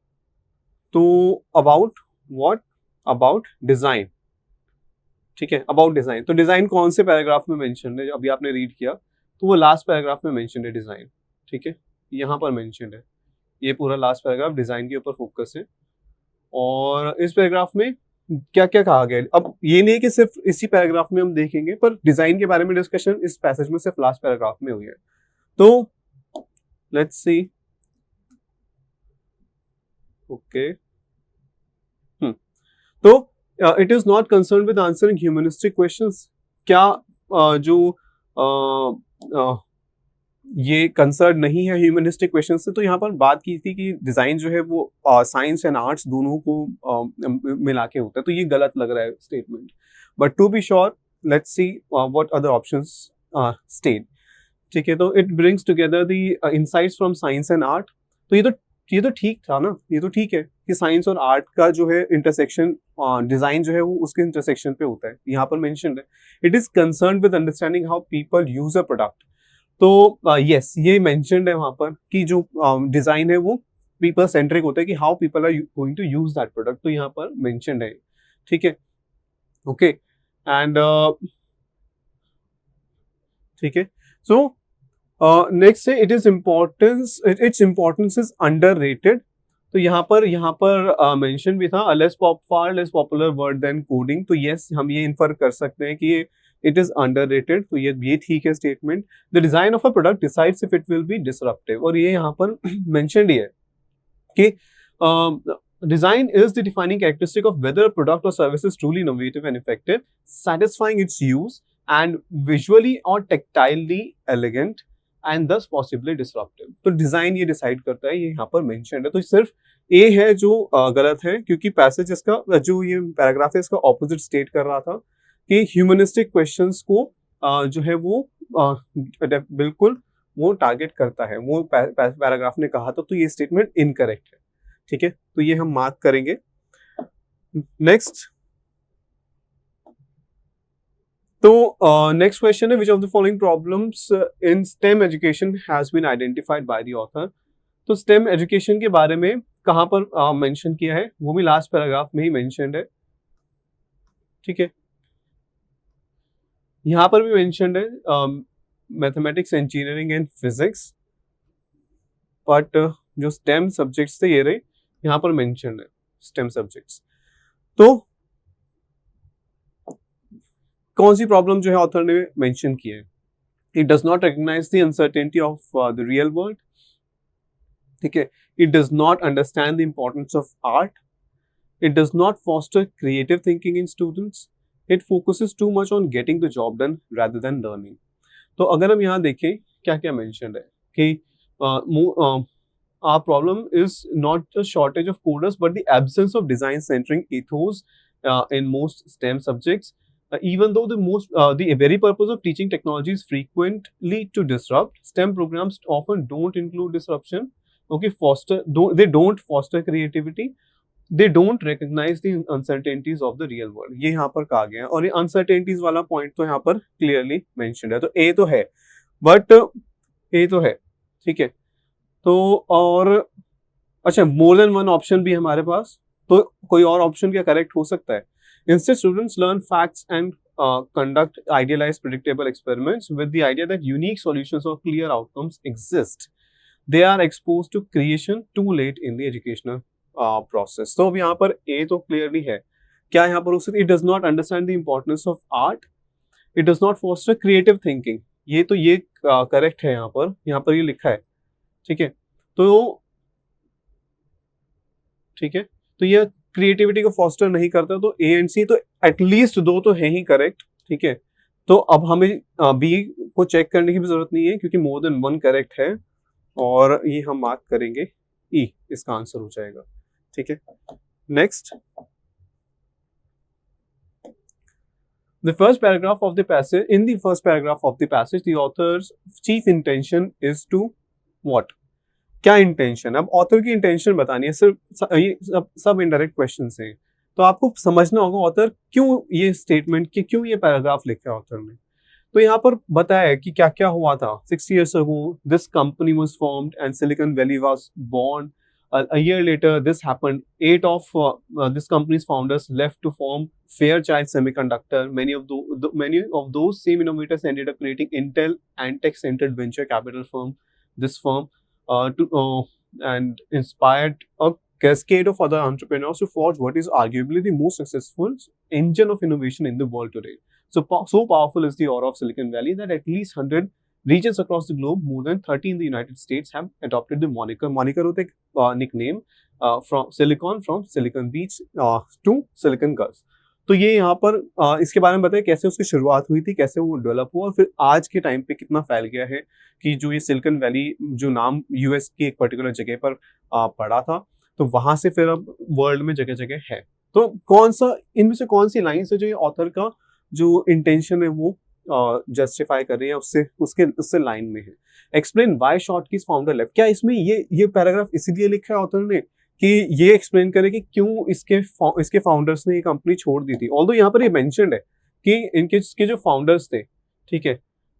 तो अबाउट व्हाट, अबाउट डिजाइन। ठीक है, अबाउट डिजाइन, तो डिजाइन कौन से पैराग्राफ में मेंशन है? अभी आपने रीड किया तो वो लास्ट पैराग्राफ में मेंशन है डिजाइन। ठीक है, यहाँ पर मेंशन है, ये पूरा लास्ट पैराग्राफ डिजाइन के ऊपर फोकस है। और इस पैराग्राफ में क्या क्या कहा गया, अब ये नहीं है कि सिर्फ इसी पैराग्राफ में हम देखेंगे, पर डिजाइन के बारे में डिस्कशन इस पैसेज में सिर्फ लास्ट पैराग्राफ में हुई है। तो लेट्स सी। ओके, तो it is not concern with answering humanistic questions. क्या जो ये कंसर्न नहीं है ह्यूमनिस्टिक क्वेश्चन से? तो यहाँ पर बात की थी कि डिजाइन जो है वो साइंस एंड आर्ट्स दोनों को मिला के होता है, तो ये गलत लग रहा है statement. But to be sure let's see what other options state. ठीक है, तो it brings together the insights from science and art. तो ये तो ठीक था ना, ये तो ठीक है कि साइंस और आर्ट का जो है इंटरसेक्शन, डिजाइन जो है वो उसके इंटरसेक्शन पे होता है। यहाँ पर मेंशन्ड है it is concern with understanding how people use a product. तो यस, ये मेंशन्ड है वहां पर कि जो डिजाइन है वो पीपल सेंट्रिक होता है, कि how people are going to use that product. तो यहाँ पर मेंशन्ड है। ठीक है, ओके, एंड ठीक है. सो नेक्स्ट है it is importance, its importance is underrated. तो यहाँ पर मेंशन भी था far less popular word than coding. तो यस, हम ये इन्फर कर सकते हैं कि इट इज अंडररेटेड. तो ये ठीक है statement. The design of a product decides if it will be disruptive. और ये यहाँ पर मेंशनड ही है कि design is the defining characteristic of whether a product or service is truly innovative and effective, satisfying its use, and visually or tactilely elegant, and thus possibly disruptive. तो design ये decide करता है, ये यहाँ पर mentioned है. तो सिर्फ ए है जो गलत है, क्योंकि पैसेज इसका जो ये पैराग्राफ है इसका ऑपोजिट स्टेट कर रहा था कि ह्यूमनिस्टिक क्वेश्चंस को जो है वो बिल्कुल वो टारगेट करता है, वो पैराग्राफ ने कहा था. तो ये स्टेटमेंट इनकरेक्ट है. ठीक है, तो ये हम मार्क करेंगे. नेक्स्ट, तो नेक्स्ट क्वेश्चन है, which of the following problems in STEM education has been identified by the author. तो स्टेम एजुकेशन के बारे में कहां पर मेंशन किया है, वो भी लास्ट पैराग्राफ में ही मेंशन्ड है. ठीक है, यहां पर भी मेंशन्ड है mathematics, engineering and physics. But जो स्टेम सब्जेक्ट्स थे ये रहे, यहां पर मेंशन है स्टेम सब्जेक्ट्स. तो कौन सी प्रॉब्लम जो है ऑथर ने मेंशन की है, it does not recognise the uncertainty of the real world. ठीक है, it does not understand the importance of art, it does not foster creative thinking in students, it focuses too much on getting the job done rather than learning. तो अगर हम यहाँ देखें क्या क्या mention है कि our problem is not a shortage of coders but the absence of design centering ethos in most STEM subjects. Even though the very purpose of teaching technology is frequently to disrupt, STEM programs often don't include disruption. Okay, they don't foster creativity, they don't recognize the uncertainties of the real world. ये यहाँ पर कहा गया है, और ये uncertainties वाला point तो यहाँ पर क्लियरली मेंशन्ड है. तो ए तो है, बट ए तो है. ठीक है, तो और अच्छा, मोर देन वन ऑप्शन भी हमारे पास, तो कोई और ऑप्शन क्या करेक्ट हो सकता है. Instead students learn facts and conduct idealise predictable experiments with the idea that unique solutions और clear outcomes exist. They are expose to creation to let in the educational process. तो अब यहाँ पर ए तो क्लियरली है. क्या यहाँ पर हो सकता है, it does not understand the importance of art, it does not foster creative thinking. ये तो ये करेक्ट है, यहाँ पर ये लिखा है. ठीक है, तो ठीक है, तो ये क्रिएटिविटी को फॉस्टर नहीं करता. तो ए एंड सी तो एटलीस्ट दो तो है ही करेक्ट. ठीक है, तो अब हमें बी को चेक करने की भी जरूरत नहीं है क्योंकि मोर देन वन करेक्ट है, और ये हम मार्क करेंगे ई, इसका आंसर हो जाएगा. ठीक है, next, the first paragraph of the passage, in the first paragraph of the passage, the author's chief intention is to what? क्या इंटेंशन, अब ऑथर की इंटेंशन बतानी है. सिर्फ सब इनडायरेक्ट क्वेश्चंस हैं, तो आपको समझना होगा ऑथर क्यों ये स्टेटमेंट की, क्यों ये पैराग्राफ लिखा है ऑथर ने. तो यहाँ पर बताया है कि क्या क्या हुआ था. 60 years ago this company was formed and Silicon Valley was born. A year later this happened. 8 of this company's founders left to form Fairchild Semiconductor. Many of those same innovators ended up creating Intel and tech-centered venture capital firm. This firm and inspired a cascade of other entrepreneurs to forge what is arguably the most successful engine of innovation in the world today. So powerful is the aura of Silicon Valley that at least 100 regions across the globe, more than 30 in the United States, have adopted the moniker. Moniker होता है nickname from Silicon Beach to Silicon Gulf. तो ये यहाँ पर इसके बारे में बताया कैसे उसकी शुरुआत हुई थी, कैसे वो डेवलप हुआ, और फिर आज के टाइम पे कितना फैल गया है कि जो ये सिलिकॉन वैली जो नाम यूएस की एक पर्टिकुलर जगह पर पड़ा था, तो वहां से फिर अब वर्ल्ड में जगह जगह है. तो कौन सा इनमें से कौन सी लाइन है जो ये ऑथर का जो इंटेंशन है वो जस्टिफाई कर रही है उससे लाइन में है. Explain why shortkeys founder left. क्या इसमें ये पैराग्राफ इसीलिए लिखा है ऑथर ने कि ये एक्सप्लेन करे कि क्यों इसके फाउंडर्स ने ये कंपनी छोड़ दी थी. ऑल्दो यहाँ पर ये मेंशन्ड है कि इनके जो फाउंडर्स थे, ठीक है,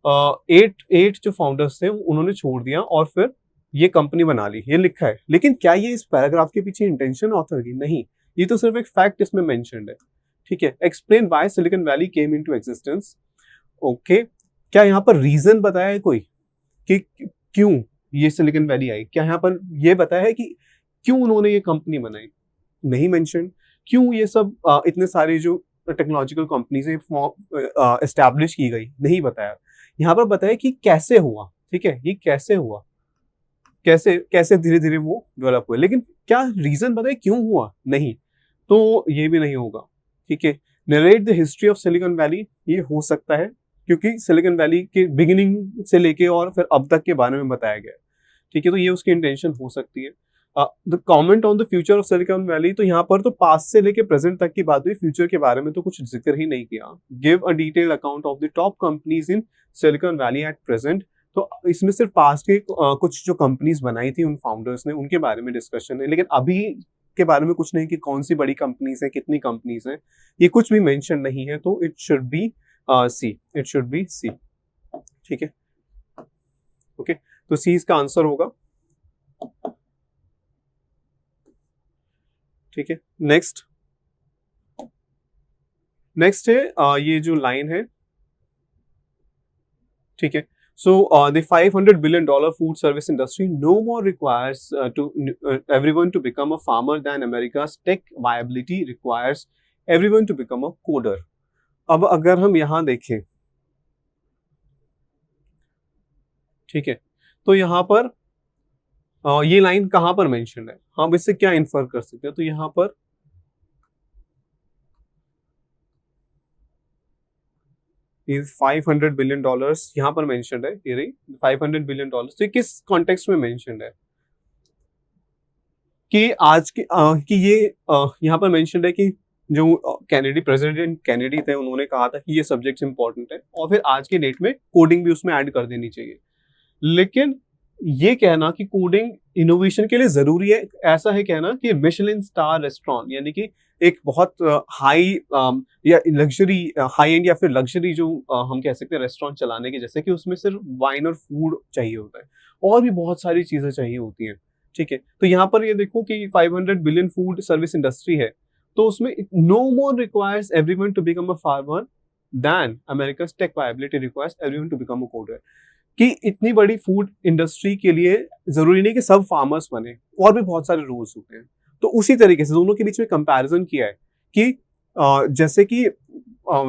8 जो फाउंडर्स थे उन्होंने छोड़ दिया और फिर ये कंपनी बना ली, ये लिखा है. लेकिन क्या ये इस पैराग्राफ के पीछे इंटेंशन ऑथर की? नहीं, ये तो सिर्फ एक फैक्ट इसमें मेंशन्ड है. ठीक है, explain why silicon valley came into existence. Okay, क्या यहाँ पर रीजन बताया है कोई कि क्यों ये सिलिकॉन वैली आई? क्या यहाँ पर ये बताया है कि क्यों उन्होंने ये कंपनी बनाई? नहीं मेंशन। क्यों ये सब इतने सारे जो टेक्नोलॉजिकल कंपनीज एस्टैब्लिश की गई? नहीं बताया। यहाँ पर बताया कि कैसे हुआ, ठीक है, ये कैसे हुआ, कैसे कैसे धीरे धीरे वो डेवलप हुए, लेकिन क्या रीजन बताए क्यों हुआ? नहीं। तो ये भी नहीं होगा, ठीक है। Narrate the history of silicon valley, ये हो सकता है क्योंकि सिलिकॉन वैली के बिगिनिंग से लेके और फिर अब तक के बारे में बताया गया है, ठीक है, तो ये उसकी इंटेंशन हो सकती है। The comment on the future of silicon valley, तो यहाँ पर तो पास्ट से लेके प्रेजेंट तक की बात हुई, फ्यूचर के बारे में तो कुछ जिक्र ही नहीं किया। Give a detail account of the top companies in silicon valley at present, तो इसमें सिर्फ पास्ट के कुछ जो कंपनीज बनाई थी उन फाउंडर्स ने, उनके बारे में डिस्कशन है, लेकिन अभी के बारे में कुछ नहीं कि कौन सी बड़ी कंपनीज हैं, कितनी कंपनीज हैं, ये कुछ भी मेंशन नहीं है। तो it should be C, it should be C, ठीक है, ओके। तो सी इसका आंसर होगा, ठीक है। नेक्स्ट है ये जो लाइन है, ठीक है। So the $500 billion food service industry no more requires everyone to become a farmer than America's tech viability requires everyone to become a coder. अब अगर हम यहाँ देखें, ठीक है, तो यहाँ पर ये लाइन कहाँ पर मेंशन है, हम इससे क्या इन्फर कर सकते हैं? तो यहाँ पर $500 बिलियन यहाँ पर मेंशन्ड है, ये रही $500 बिलियन। तो किस कॉन्टेक्स्ट में मेंशन्ड है कि आज की कि ये यहाँ पर मेंशन्ड है कि जो कैनेडी प्रेसिडेंट कैनेडी थे, उन्होंने कहा था कि ये सब्जेक्ट्स इंपॉर्टेंट है और फिर आज के डेट में कोडिंग भी उसमें ऐड कर देनी चाहिए। लेकिन ये कहना कि कोडिंग इनोवेशन के लिए जरूरी है, ऐसा है कहना कि मिशेलिन स्टार रेस्टोरेंट यानी कि एक बहुत हाई या लग्जरी, हाई एंड या फिर लग्जरी जो हम कह सकते हैं रेस्टोरेंट चलाने के, जैसे कि उसमें सिर्फ वाइन और फूड चाहिए होता है और भी बहुत सारी चीजें चाहिए होती हैं, ठीक है। तो यहाँ पर ये देखो कि 500 बिलियन फूड सर्विस इंडस्ट्री है, तो उसमें no more requires everyone to become a farmer than अमेरिका's tech viability requires everyone to become a coder, कि इतनी बड़ी फूड इंडस्ट्री के लिए जरूरी नहीं कि सब फार्मर्स बने, और भी बहुत सारे रोल्स होते हैं। तो उसी तरीके से दोनों के बीच में कंपैरिजन किया है कि जैसे कि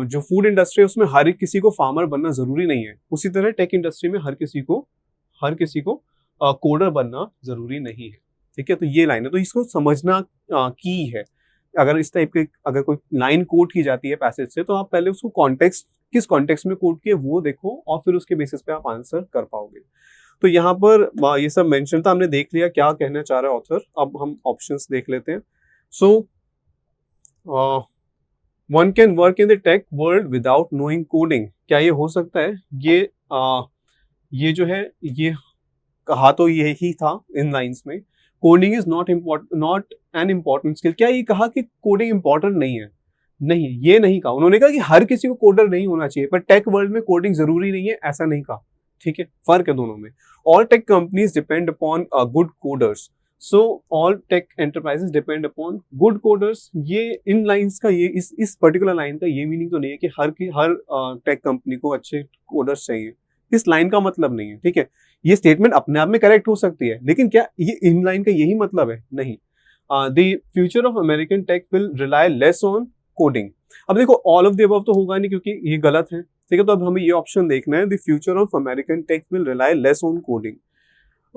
जो फूड इंडस्ट्री है उसमें हर किसी को फार्मर बनना जरूरी नहीं है, उसी तरह टेक इंडस्ट्री में हर किसी को कोडर बनना जरूरी नहीं है, ठीक है। तो ये लाइन है, तो इसको समझना की है। अगर इस टाइप के अगर कोई लाइन कोट की जाती है पैसेज से, तो आप पहले उसको कॉन्टेक्स्ट, किस कॉन्टेक्स्ट में कोट किए वो देखो और फिर उसके बेसिस पे आप आंसर कर पाओगे। तो यहाँ पर ये सब मेंशन था, हमने देख लिया क्या कहना चाह रहा है ऑथर। अब हम ऑप्शंस देख लेते हैं। So one can work in the tech world without knowing coding, क्या ये हो सकता है? ये जो है ये कहा तो यही था इन लाइंस में, coding is not an important skill. क्या ये कहा कि कोडिंग इंपॉर्टेंट नहीं है? नहीं, ये नहीं कहा। उन्होंने कहा कि हर किसी को कोडर नहीं होना चाहिए, पर टेक वर्ल्ड में कोडिंग जरूरी नहीं है, ऐसा नहीं कहा, ठीक है। फर्क है दोनों में। All tech companies depend upon good coders, so all tech enterprises depend upon good coders. ये इन लाइंस का, ये इस पर्टिकुलर लाइन का ये मीनिंग तो नहीं है कि हर टेक कंपनी को अच्छे कोडर्स चाहिए, इस लाइन का मतलब नहीं है, ठीक है। ये स्टेटमेंट अपने आप में करेक्ट हो सकती है, लेकिन क्या ये इन लाइन का यही मतलब है? नहीं। The future of American tech will rely less on coding. अब देखो ऑल ऑफ द अबव तो होगा नहीं क्योंकि ये गलत है, ठीक है। तो अब हमें ये ऑप्शन देखना है, the future of American tech will rely less on coding.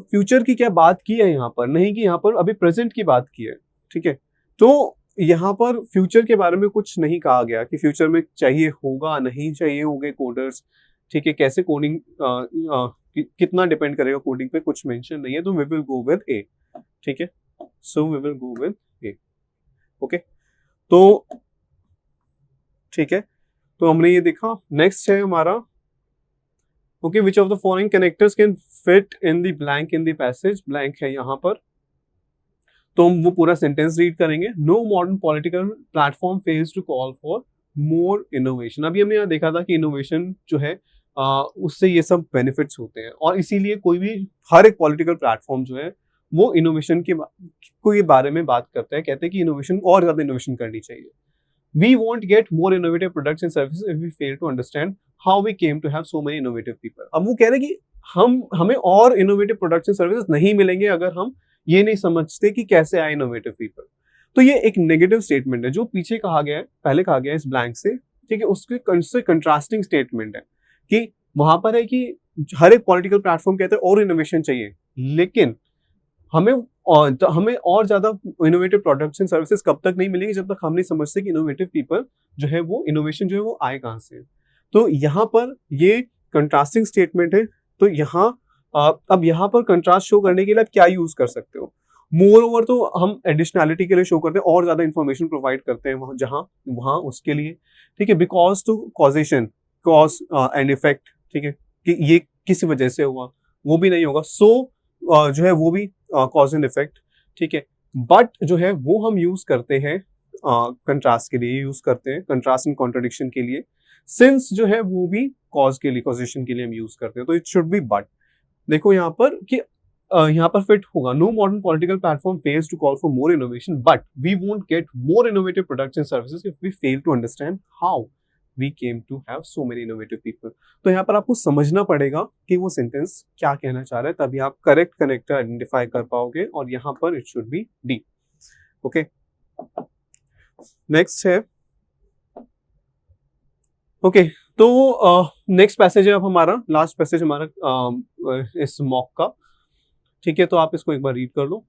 Future की क्या बात की है यहाँ पर? नहीं, कि यहाँ पर अभी प्रेजेंट की बात की है, ठीक है। तो यहाँ पर फ्यूचर के बारे में कुछ नहीं कहा गया कि फ्यूचर में चाहिए होगा, नहीं चाहिए होंगे कोडर्स, ठीक है। कैसे कोडिंग कितना डिपेंड करेगा कोडिंग पे, कुछ मेंशन नहीं है। तो we will go with A, ठीक है। So we will go with A, okay. तो ठीक है, तो हमने ये देखा। नेक्स्ट है हमारा, okay, which of the following connectors can fit in the blank in the passage. Blank है यहाँ पर, तो हम वो पूरा सेंटेंस रीड करेंगे। No modern political platform fails to call for more innovation. अभी हमने यहाँ देखा था कि इनोवेशन जो है उससे ये सब बेनिफिट्स होते हैं, और इसीलिए कोई भी हर एक पॉलिटिकल प्लेटफॉर्म जो है वो इनोवेशन के बारे में बात करता है, कहते हैं कि इनोवेशन और ज्यादा इनोवेशन करनी चाहिए। We won't get more innovative products and services if we fail to understand how we came to have so many innovative people. अब वो कह रहे हैं कि हमें और इनोवेटिव प्रोडक्ट्स एंड सर्विसेज नहीं मिलेंगे अगर हम ये नहीं समझते कि कैसे आए इनोवेटिव पीपल। तो ये एक नेगेटिव स्टेटमेंट है जो पीछे कहा गया है, पहले कहा गया है इस ब्लैंक से, ठीक है, उसके कंट्रास्टिंग स्टेटमेंट है कि वहां पर है कि हर एक पॉलिटिकल प्लेटफॉर्म कहते हैं और इनोवेशन चाहिए, लेकिन हमें और ज्यादा इनोवेटिव प्रोडक्ट्स एंड सर्विसेज कब तक नहीं मिलेंगे जब तक हम नहीं समझते कि इनोवेटिव पीपल जो है वो इनोवेशन जो है वो आए कहाँ से। तो यहाँ पर ये कंट्रास्टिंग स्टेटमेंट है। तो यहाँ अब यहाँ पर कंट्रास्ट शो करने के लिए आप क्या यूज कर सकते हो? मोर ओवर तो हम एडिशनैलिटी के लिए शो करते हैं और ज्यादा इंफॉर्मेशन प्रोवाइड करते हैं वहां जहां वहां उसके लिए, ठीक है, because to causation, cause and effect, ठीक है, कि ये किसी वजह से हुआ वो भी नहीं होगा, सो जो है वो भी कॉज एंड इफेक्ट, ठीक है, बट जो है वो हम यूज करते हैं कंट्रास्ट के लिए, यूज करते हैं कंट्रास्ट एंड कॉन्ट्रडिक्शन के लिए, सिंस जो है वो भी कॉज के लिए, कॉजेशन के लिए हम यूज करते हैं, तो इट शुड बी बट। देखो यहाँ पर कि यहाँ पर फिट होगा, no modern political platform fails to call for more innovation but we won't get more innovative products and services if we fail to understand how we came to have so many innovative people. तो यहाँ पर आपको समझना पड़ेगा कि वो sentence क्या कहना चाह रहा है, तभी आप करेक्ट कनेक्टर आइडेंटिफाई कर पाओगे, और यहाँ पर it should B D. Okay, next है, ओके, तो नेक्स्ट पैसेज है अब हमारा, लास्ट पैसेज हमारा इस मॉक का, ठीक है, तो आप इसको एक बार रीड कर लो।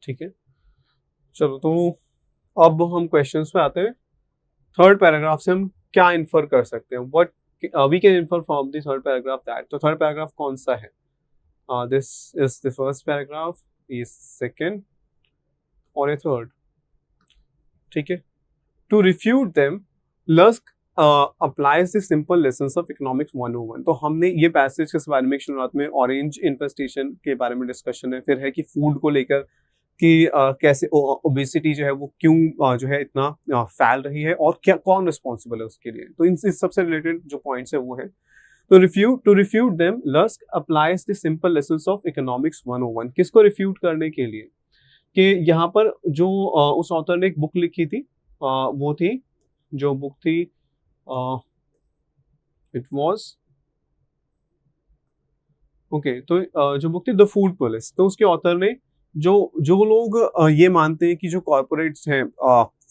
ठीक है, चलो, तो अब हम क्वेश्चंस पे आते हैं। थर्ड पैराग्राफ से हम क्या इन्फर कर सकते हैं, what we can infer from the third paragraph that. तो थर्ड पैराग्राफ कौन सा है? This is the first paragraph, ये सेकेंड और ये थर्ड, ठीक है। To refute them Lusk applies the simple lessons of economics 101। तो हमने ये पैसेज के बारे में शुरुआत में ऑरेंज इन्फेस्टेशन के बारे में डिस्कशन है, फिर है कि फूड को लेकर कि कैसे ओबेसिटी जो है वो क्यों जो है इतना फैल रही है और क्या कौन रिस्पॉन्सिबल है उसके लिए। तो इन सबसे रिलेटेड जो पॉइंट्स है वो है, तो to refute them Lusk applies the simple lessons of economics 101। किसको रिफ्यूट करने के लिए? कि यहाँ पर जो उस ऑथर ने एक बुक लिखी थी, वो थी, जो बुक थी, इट वाज ओके, तो जो बुक थी द फूड पुलिस, तो उसके ऑथर ने जो लोग ये मानते हैं कि जो कॉर्पोरेट्स हैं,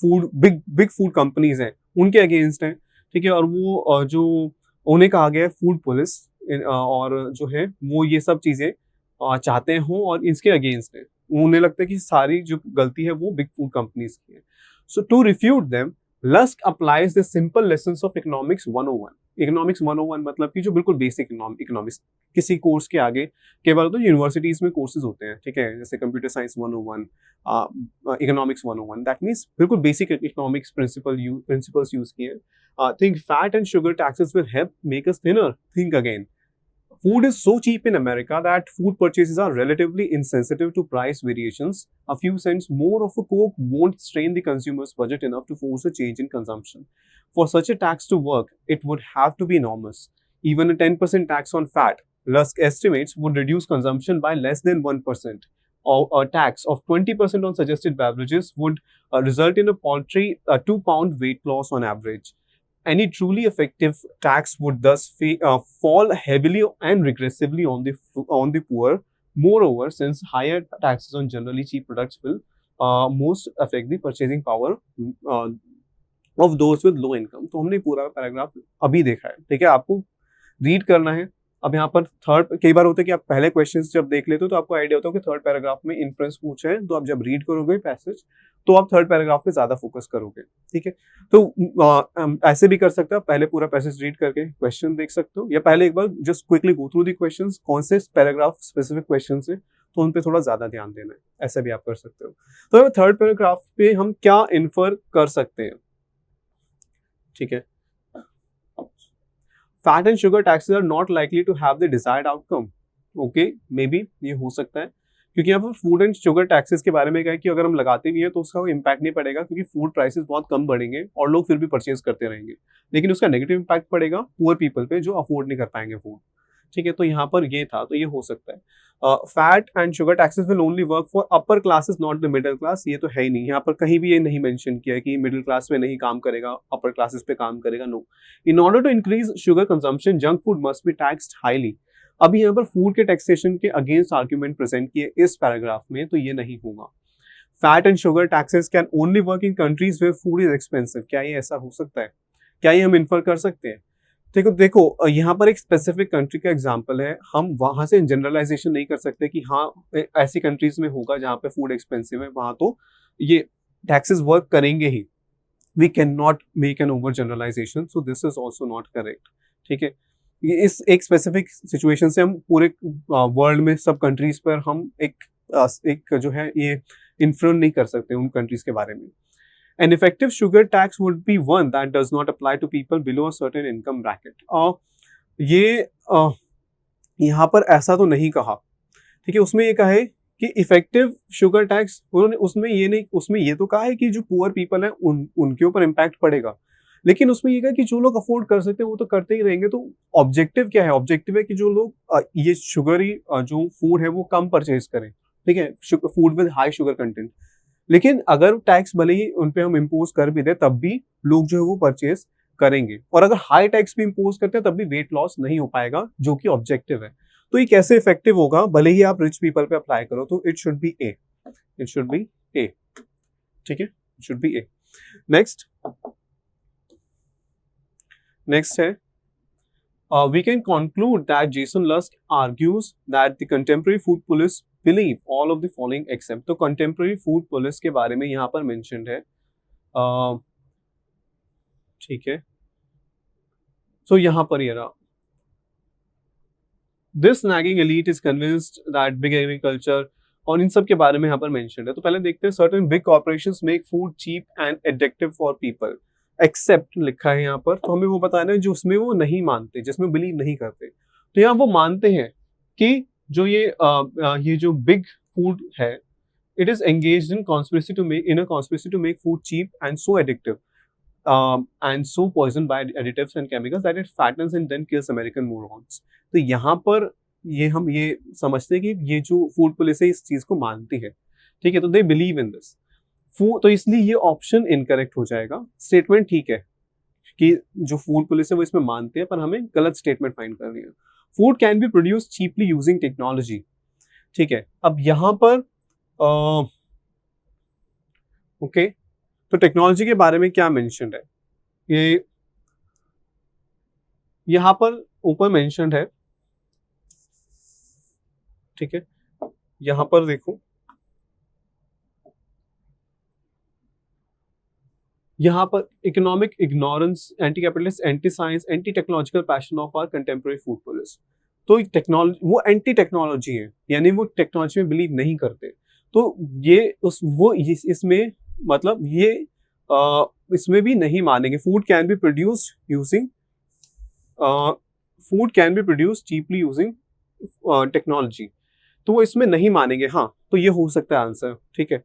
फूड बिग फूड कंपनीज हैं, उनके अगेंस्ट हैं, ठीक है, और वो जो उन्हें कहा गया है फूड पुलिस, और जो है वो ये सब चीजें चाहते हो और इसके अगेंस्ट है। उन्हें लगता है कि सारी जो गलती है वो बिग फूड कंपनीज की है। So to refute them Lusk applies the simple lessons of economics 101। Economics 101 मतलब कि जो बिल्कुल बेसिक इकोनॉमिक्स, किसी कोर्स के आगे केवल तो यूनिवर्सिटीज में कोर्सेज होते हैं, ठीक है, जैसे computer science 101, economics 101, that means बिल्कुल बेसिक इकोनॉमिक्स प्रिंसिपल्स यूज किए हैं। Think fat and sugar taxes will help make us thinner, think again. Food is so cheap in America that food purchases are relatively insensitive to price variations. A few cents more of a Coke won't strain the consumer's budget enough to force a change in consumption. For such a tax to work, it would have to be enormous. Even a 10% tax on fat, Lusk estimates, would reduce consumption by less than 1%. Or a tax of 20% on suggested beverages would result in a paltry 2-pound weight loss on average. Any truly effective tax would thus fall heavily and regressively on the poor. Moreover, since higher taxes on generally cheap products will most affect the purchasing power of those with low income. तो हमने पूरा paragraph अभी देखा है, ठीक है, आपको read करना है अब यहाँ पर थर्ड, कई बार होता है कि आप पहले क्वेश्चंस जब देख लेते हो तो आपको आइडिया होता है कि थर्ड पैराग्राफ में इन्फ्रेंस पूछा है, तो आप जब रीड करोगे पैसेज तो आप थर्ड पैराग्राफ पे ज्यादा फोकस करोगे, ठीक है। तो ऐसे भी कर सकते हो, आप पहले पूरा पैसेज रीड करके क्वेश्चन देख सकते हो, या पहले एक बार just quickly go through the questions, कौन से पैराग्राफ स्पेसिफिक क्वेश्चन है तो उन पे थोड़ा ज्यादा ध्यान देना है, ऐसा भी आप कर सकते हो। तो थर्ड पैराग्राफ पे हम क्या इन्फर कर सकते हैं, ठीक है। Fat and sugar taxes are not likely to have the desired outcome. Okay, maybe ये हो सकता है, क्योंकि यहाँ पर फूड एंड शुगर टैक्सेस के बारे में क्या है कि अगर हम लगाते भी हैं तो उसका कोई इम्पैक्ट नहीं पड़ेगा, क्योंकि फूड प्राइसेस बहुत कम बढ़ेंगे और लोग फिर भी परचेज करते रहेंगे, लेकिन उसका नेगेटिव इम्पैक्ट पड़ेगा पुअर पीपल पे जो अफोर्ड नहीं कर पाएंगे फूड, ठीक है। तो यहाँ पर ये था, तो ये हो सकता है। Fat and sugar taxes will only work for upper classes not the middle class, ये तो है ही नहीं, यहाँ पर कहीं भी ये नहीं मेंशन किया है कि मिडिल क्लास में नहीं काम करेगा, अपर क्लासेस पे काम करेगा, no. In order to increase sugar consumption junk food must be taxed highly. अभी यहाँ पर फूड के टैक्सेशन के अगेंस्ट आर्ग्यूमेंट प्रेजेंट किए इस पैराग्राफ में, तो ये नहीं होगा। Fat and sugar taxes can only work in countries where food is expensive, क्या ये ऐसा हो सकता है? क्या ये हम इन्फर कर सकते हैं? देखो यहाँ पर एक स्पेसिफिक कंट्री का एग्जांपल है, हम वहां से जनरलाइजेशन नहीं कर सकते कि हाँ ऐसी कंट्रीज में होगा जहाँ पे फूड एक्सपेंसिव है, वहां तो ये टैक्सेस वर्क करेंगे ही। We can not make an over generalisation, so this is also not correct, ठीक है। ये इस एक स्पेसिफिक सिचुएशन से हम पूरे वर्ल्ड में सब कंट्रीज पर हम एक जो है ये इन्फ्लुएंस नहीं कर सकते उन कंट्रीज के बारे में। An effective sugar tax would be one that does not apply to people below a certain income bracket. ये यहाँ पर ऐसा तो नहीं कहा, ठीक है। उसमें ये कहा है कि इफेक्टिव शुगर टैक्स, उन्होंने उसमें ये नहीं, उसमें ये तो कहा है कि जो पुअर पीपल है उनके ऊपर इम्पैक्ट पड़ेगा, लेकिन उसमें ये कहा कि जो लोग अफोर्ड कर सकते हैं वो तो करते ही रहेंगे। तो ऑब्जेक्टिव क्या है? ऑब्जेक्टिव है कि जो लोग ये शुगरी जो फूड है वो कम परचेज करें, ठीक है, food with high sugar content. लेकिन अगर टैक्स भले ही उन पे हम इम्पोज कर भी दे तब भी लोग जो है वो परचेज करेंगे, और अगर हाई टैक्स भी इम्पोज करते हैं तब भी वेट लॉस नहीं हो पाएगा, जो कि ऑब्जेक्टिव है। तो ये कैसे इफेक्टिव होगा? भले ही आप रिच पीपल पे अप्लाई करो, तो it should be A, it should be A, ठीक है, it should be A. Next है we can conclude that Jason Lusk argues that the contemporary food police believe all of the following except, तो contemporary food police के बारे में यहाँ पर mentioned है, ठीक है। so यहाँ पर ये रहा, this nagging elite is convinced that big agriculture, और इन सब के बारे में यहाँ पर mentioned है। तो पहले देखते हैं, certain big corporations make food cheap and addictive for people, except लिखा है यहाँ पर, तो हमें वो बताना है जो उसमें वो नहीं मानते, जिसमें बिलीव नहीं करते। तो यहाँ वो मानते हैं कि जो ये जो बिग फूड है, it is engaged in conspiracy to make food cheap and so addictive and so poison by additives and chemicals that it fattens and then kills American morons. तो यहाँ पर हम ये समझते हैं कि ये जो फूड पुलिस है इस चीज को मानती है, ठीक है, तो दे बिलीव इन दिस। तो इसलिए ये ऑप्शन इनकरेक्ट हो जाएगा। स्टेटमेंट ठीक है कि जो फूड पुलिस है वो इसमें मानते हैं, पर हमें गलत स्टेटमेंट फाइंड करनी है। Food can be produce cheaply using technology, ठीक है। अब यहां पर ओके, तो टेक्नोलॉजी के बारे में क्या मेंशन्ड है? ये यहां पर ऊपर मेंशन्ड है, ठीक है। यहां पर देखो, यहाँ पर economic ignorance, anti capitalist, anti science, anti technological passion of our contemporary food police. तो टेक्नोलॉजी, वो एंटी टेक्नोलॉजी है, यानी वो टेक्नोलॉजी में बिलीव नहीं करते। तो ये इसमें मतलब ये इसमें भी नहीं मानेंगे। Food can be produced using cheaply using technology, तो वो इसमें नहीं मानेंगे। हाँ, तो ये हो सकता है आंसर, ठीक है।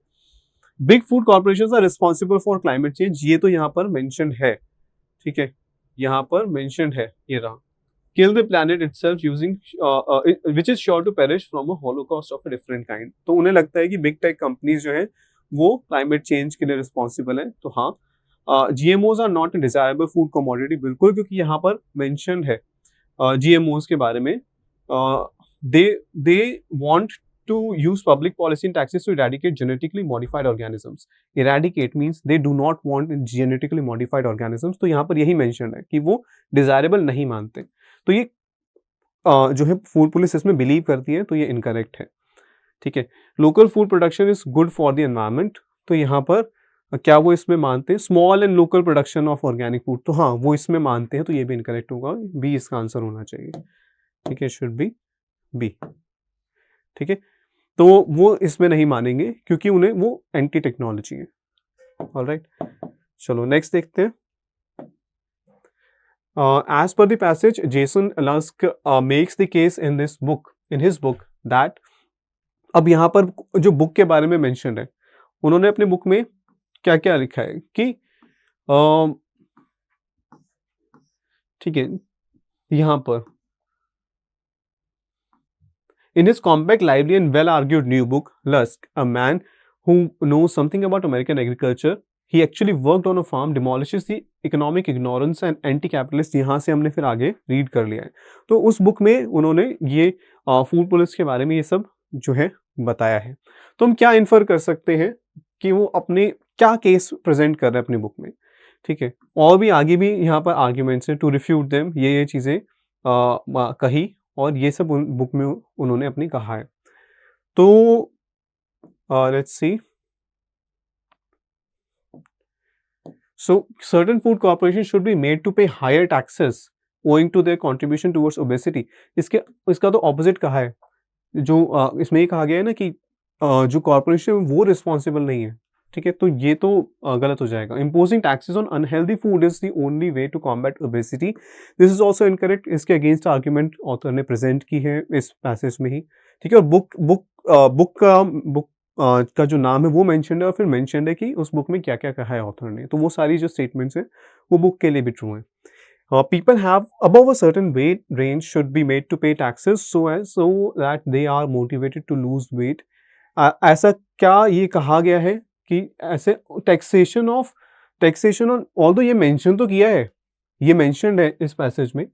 Big food corporations are responsible for climate change, ये तो यहाँ पर मेंशन्ड है, ठीक है, यहाँ पर मेंशन्ड है, ये रहा। Kill the planet itself using which is sure to perish from a holocaust of a different kind. तो उन्हें लगता है कि बिग टेक कंपनीज जो है वो क्लाइमेट चेंज के लिए रिस्पॉन्सिबल है। तो हाँ, GMOs are not a desirable food commodity, बिल्कुल, क्योंकि यहाँ पर मेंशन्ड है GMOs के बारे में। They want to use public policy and taxes to eradicate genetically modified organisms. Eradicate means they do not want genetically modified organisms. तो यहाँ पर यही mentioned है कि वो desirable नहीं मानते। तो ये जो है फूड पुलिस इसमें बिलीव करती है, तो ये इनकरेक्ट है। ठीक है, local food production is good for the environment, तो यहाँ पर क्या वो इसमें मानते हैं small and local production of organic food, तो हाँ वो इसमें मानते हैं, तो ये भी इनकरेक्ट होगा, बी इसका आंसर होना चाहिए। ठीक है, शुड बी बी। ठीक है, तो वो इसमें नहीं मानेंगे क्योंकि उन्हें वो एंटी टेक्नोलॉजी है। ऑलराइट, चलो नेक्स्ट देखते हैं। As per the passage, Jason Lusk makes the case in his book that, अब यहाँ पर जो बुक के बारे में मेंशन है, उन्होंने अपने बुक में क्या क्या लिखा है कि ठीक है, यहाँ पर in his compact, lively and well-argued new book, Lusk, a man who knows something about American agriculture, he actually worked on a farm, demolishes the economic ignorance and anti-capitalist, यहाँ से हमने फिर आगे रीड कर लिया है। तो उस बुक में उन्होंने ये फूड पुलिस के बारे में ये सब जो है बताया है। तो हम क्या इन्फर कर सकते हैं कि वो अपने क्या केस प्रेजेंट कर रहे हैं अपनी बुक में। ठीक है, और भी आगे भी यहाँ पर आर्ग्यूमेंट्स हैं टू रिफ्यूट देम, ये चीज़ें कही और ये सब बुक में उन्होंने अपनी कहा है। तो let's see, so certain food corporation should be made to pay higher taxes owing to their contribution towards obesity. इसका तो ऑपोजिट कहा है, जो इसमें ये कहा गया है ना कि जो कॉर्पोरेशन वो रिस्पॉन्सिबल नहीं है। ठीक है, तो ये तो गलत हो जाएगा। Imposing taxes on unhealthy food is the only way to combat obesity, this is also incorrect. इसके अगेंस्ट आर्ग्यूमेंट ऑथर ने प्रेजेंट की है इस पैसेज में ही। ठीक है, और बुक का जो नाम है वो मेंशन्ड है, और फिर मेंशन्ड है कि उस बुक में क्या क्या कहा है ऑथर ने। तो वो सारी जो स्टेटमेंट्स हैं वो बुक के लिए भी ट्रू हैं। People have above a certain weight range should be made to pay taxes so that they are motivated to lose weight. ऐसा क्या ये कहा गया है कि ऐसे टैक्सेशन ऑन, ऑल्दो ये मेंशन तो किया है, ये मेंशन्ड है इस पैसेज में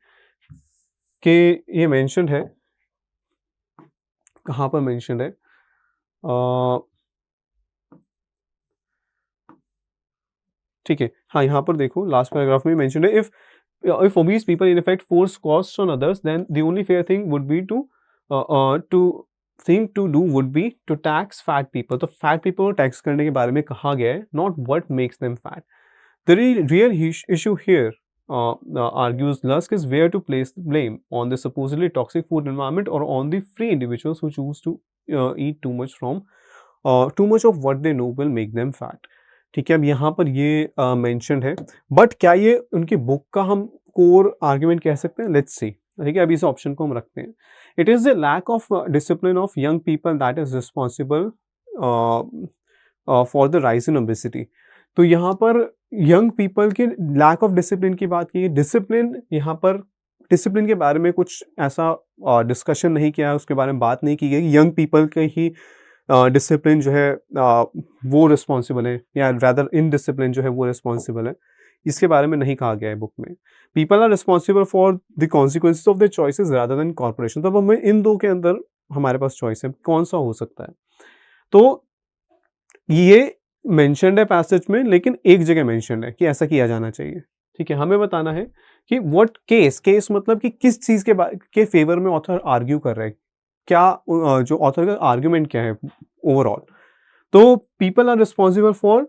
कि ये मेंशन्ड है, कहाँ पर मेंशन्ड है, ठीक है, हाँ यहाँ पर देखो लास्ट पैराग्राफ में मेंशन्ड है, if obese people in effect force costs on others, then the only fair thing would be to do would be to tax fat people. तो fat people को tax करने के बारे में कहा गया है, not what makes them fat. The real issue here, argues Lusk, is where to place the blame, on the supposedly toxic food environment or on the free individuals who choose to eat too much of what they know will make them fat. ठीक है, अब यहाँ पर ये mentioned है, but क्या ये उनकी बुक का हम कोर आर्ग्यूमेंट कह सकते हैं? Let's see. ठीक है, अभी इस ऑप्शन को हम रखते हैं। It is the lack of discipline of young people that is responsible for the rise in obesity. तो यहाँ पर यंग पीपल के लैक ऑफ डिसिप्लिन की बात की है। डिसिप्लिन, यहाँ पर डिसिप्लिन के बारे में कुछ ऐसा डिस्कशन नहीं किया है, उसके बारे में बात नहीं की गई। यंग पीपल के ही डिसिप्लिन जो है वो रिस्पॉन्सिबल है, या रैदर इनडिसिप्लिन जो है वो रिस्पॉन्सिबल है, इसके बारे में नहीं कहा गया है बुक में। People are responsible for the consequences of the choices rather than corporation. तब हमें इन दो के अंदर हमारे पास चॉइस है, कौन सा हो सकता है? तो ये मेंशन्ड है पैसेज में, लेकिन एक जगह मेंशन्ड है कि ऐसा किया जाना चाहिए। ठीक है, हमें बताना है कि व्हाट केस मतलब कि किस चीज़ के फेवर में ऑथर आर्ग्यू कर रहा है, क्या जो ऑथर का आर्ग्यूमेंट क्या है ओवरऑल। तो people are responsible for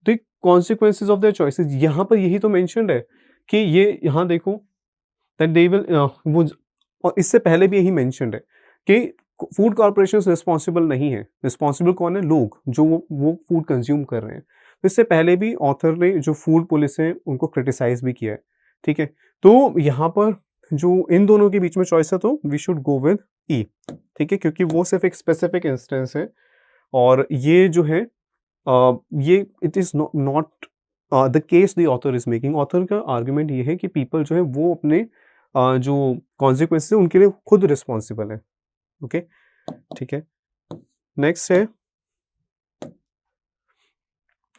the consequences of their choices, यहाँ पर यही तो मेंशन्ड है कि ये, यहाँ देखो दैट दे विल वो, और इससे पहले भी यही मेंशन्ड है कि फूड कॉर्पोरेशन रिस्पॉन्सिबल नहीं है। रिस्पॉन्सिबल कौन है? लोग जो वो फूड कंज्यूम कर रहे हैं। तो इससे पहले भी ऑथर ने जो फूड पुलिस है उनको क्रिटिसाइज भी किया है। ठीक है, तो यहाँ पर जो इन दोनों के बीच में चॉइस है, तो वी शुड गो विद ई। ठीक है, क्योंकि वो सिर्फ एक स्पेसिफिक इंस्टेंस है, और ये जो है ये it is not the case the author is making. Author का आर्ग्यूमेंट ये है कि पीपल जो है वो अपने जो कॉन्सिक्वेंसेस है उनके लिए खुद रिस्पॉन्सिबल है। ओके, ठीक है, नेक्स्ट है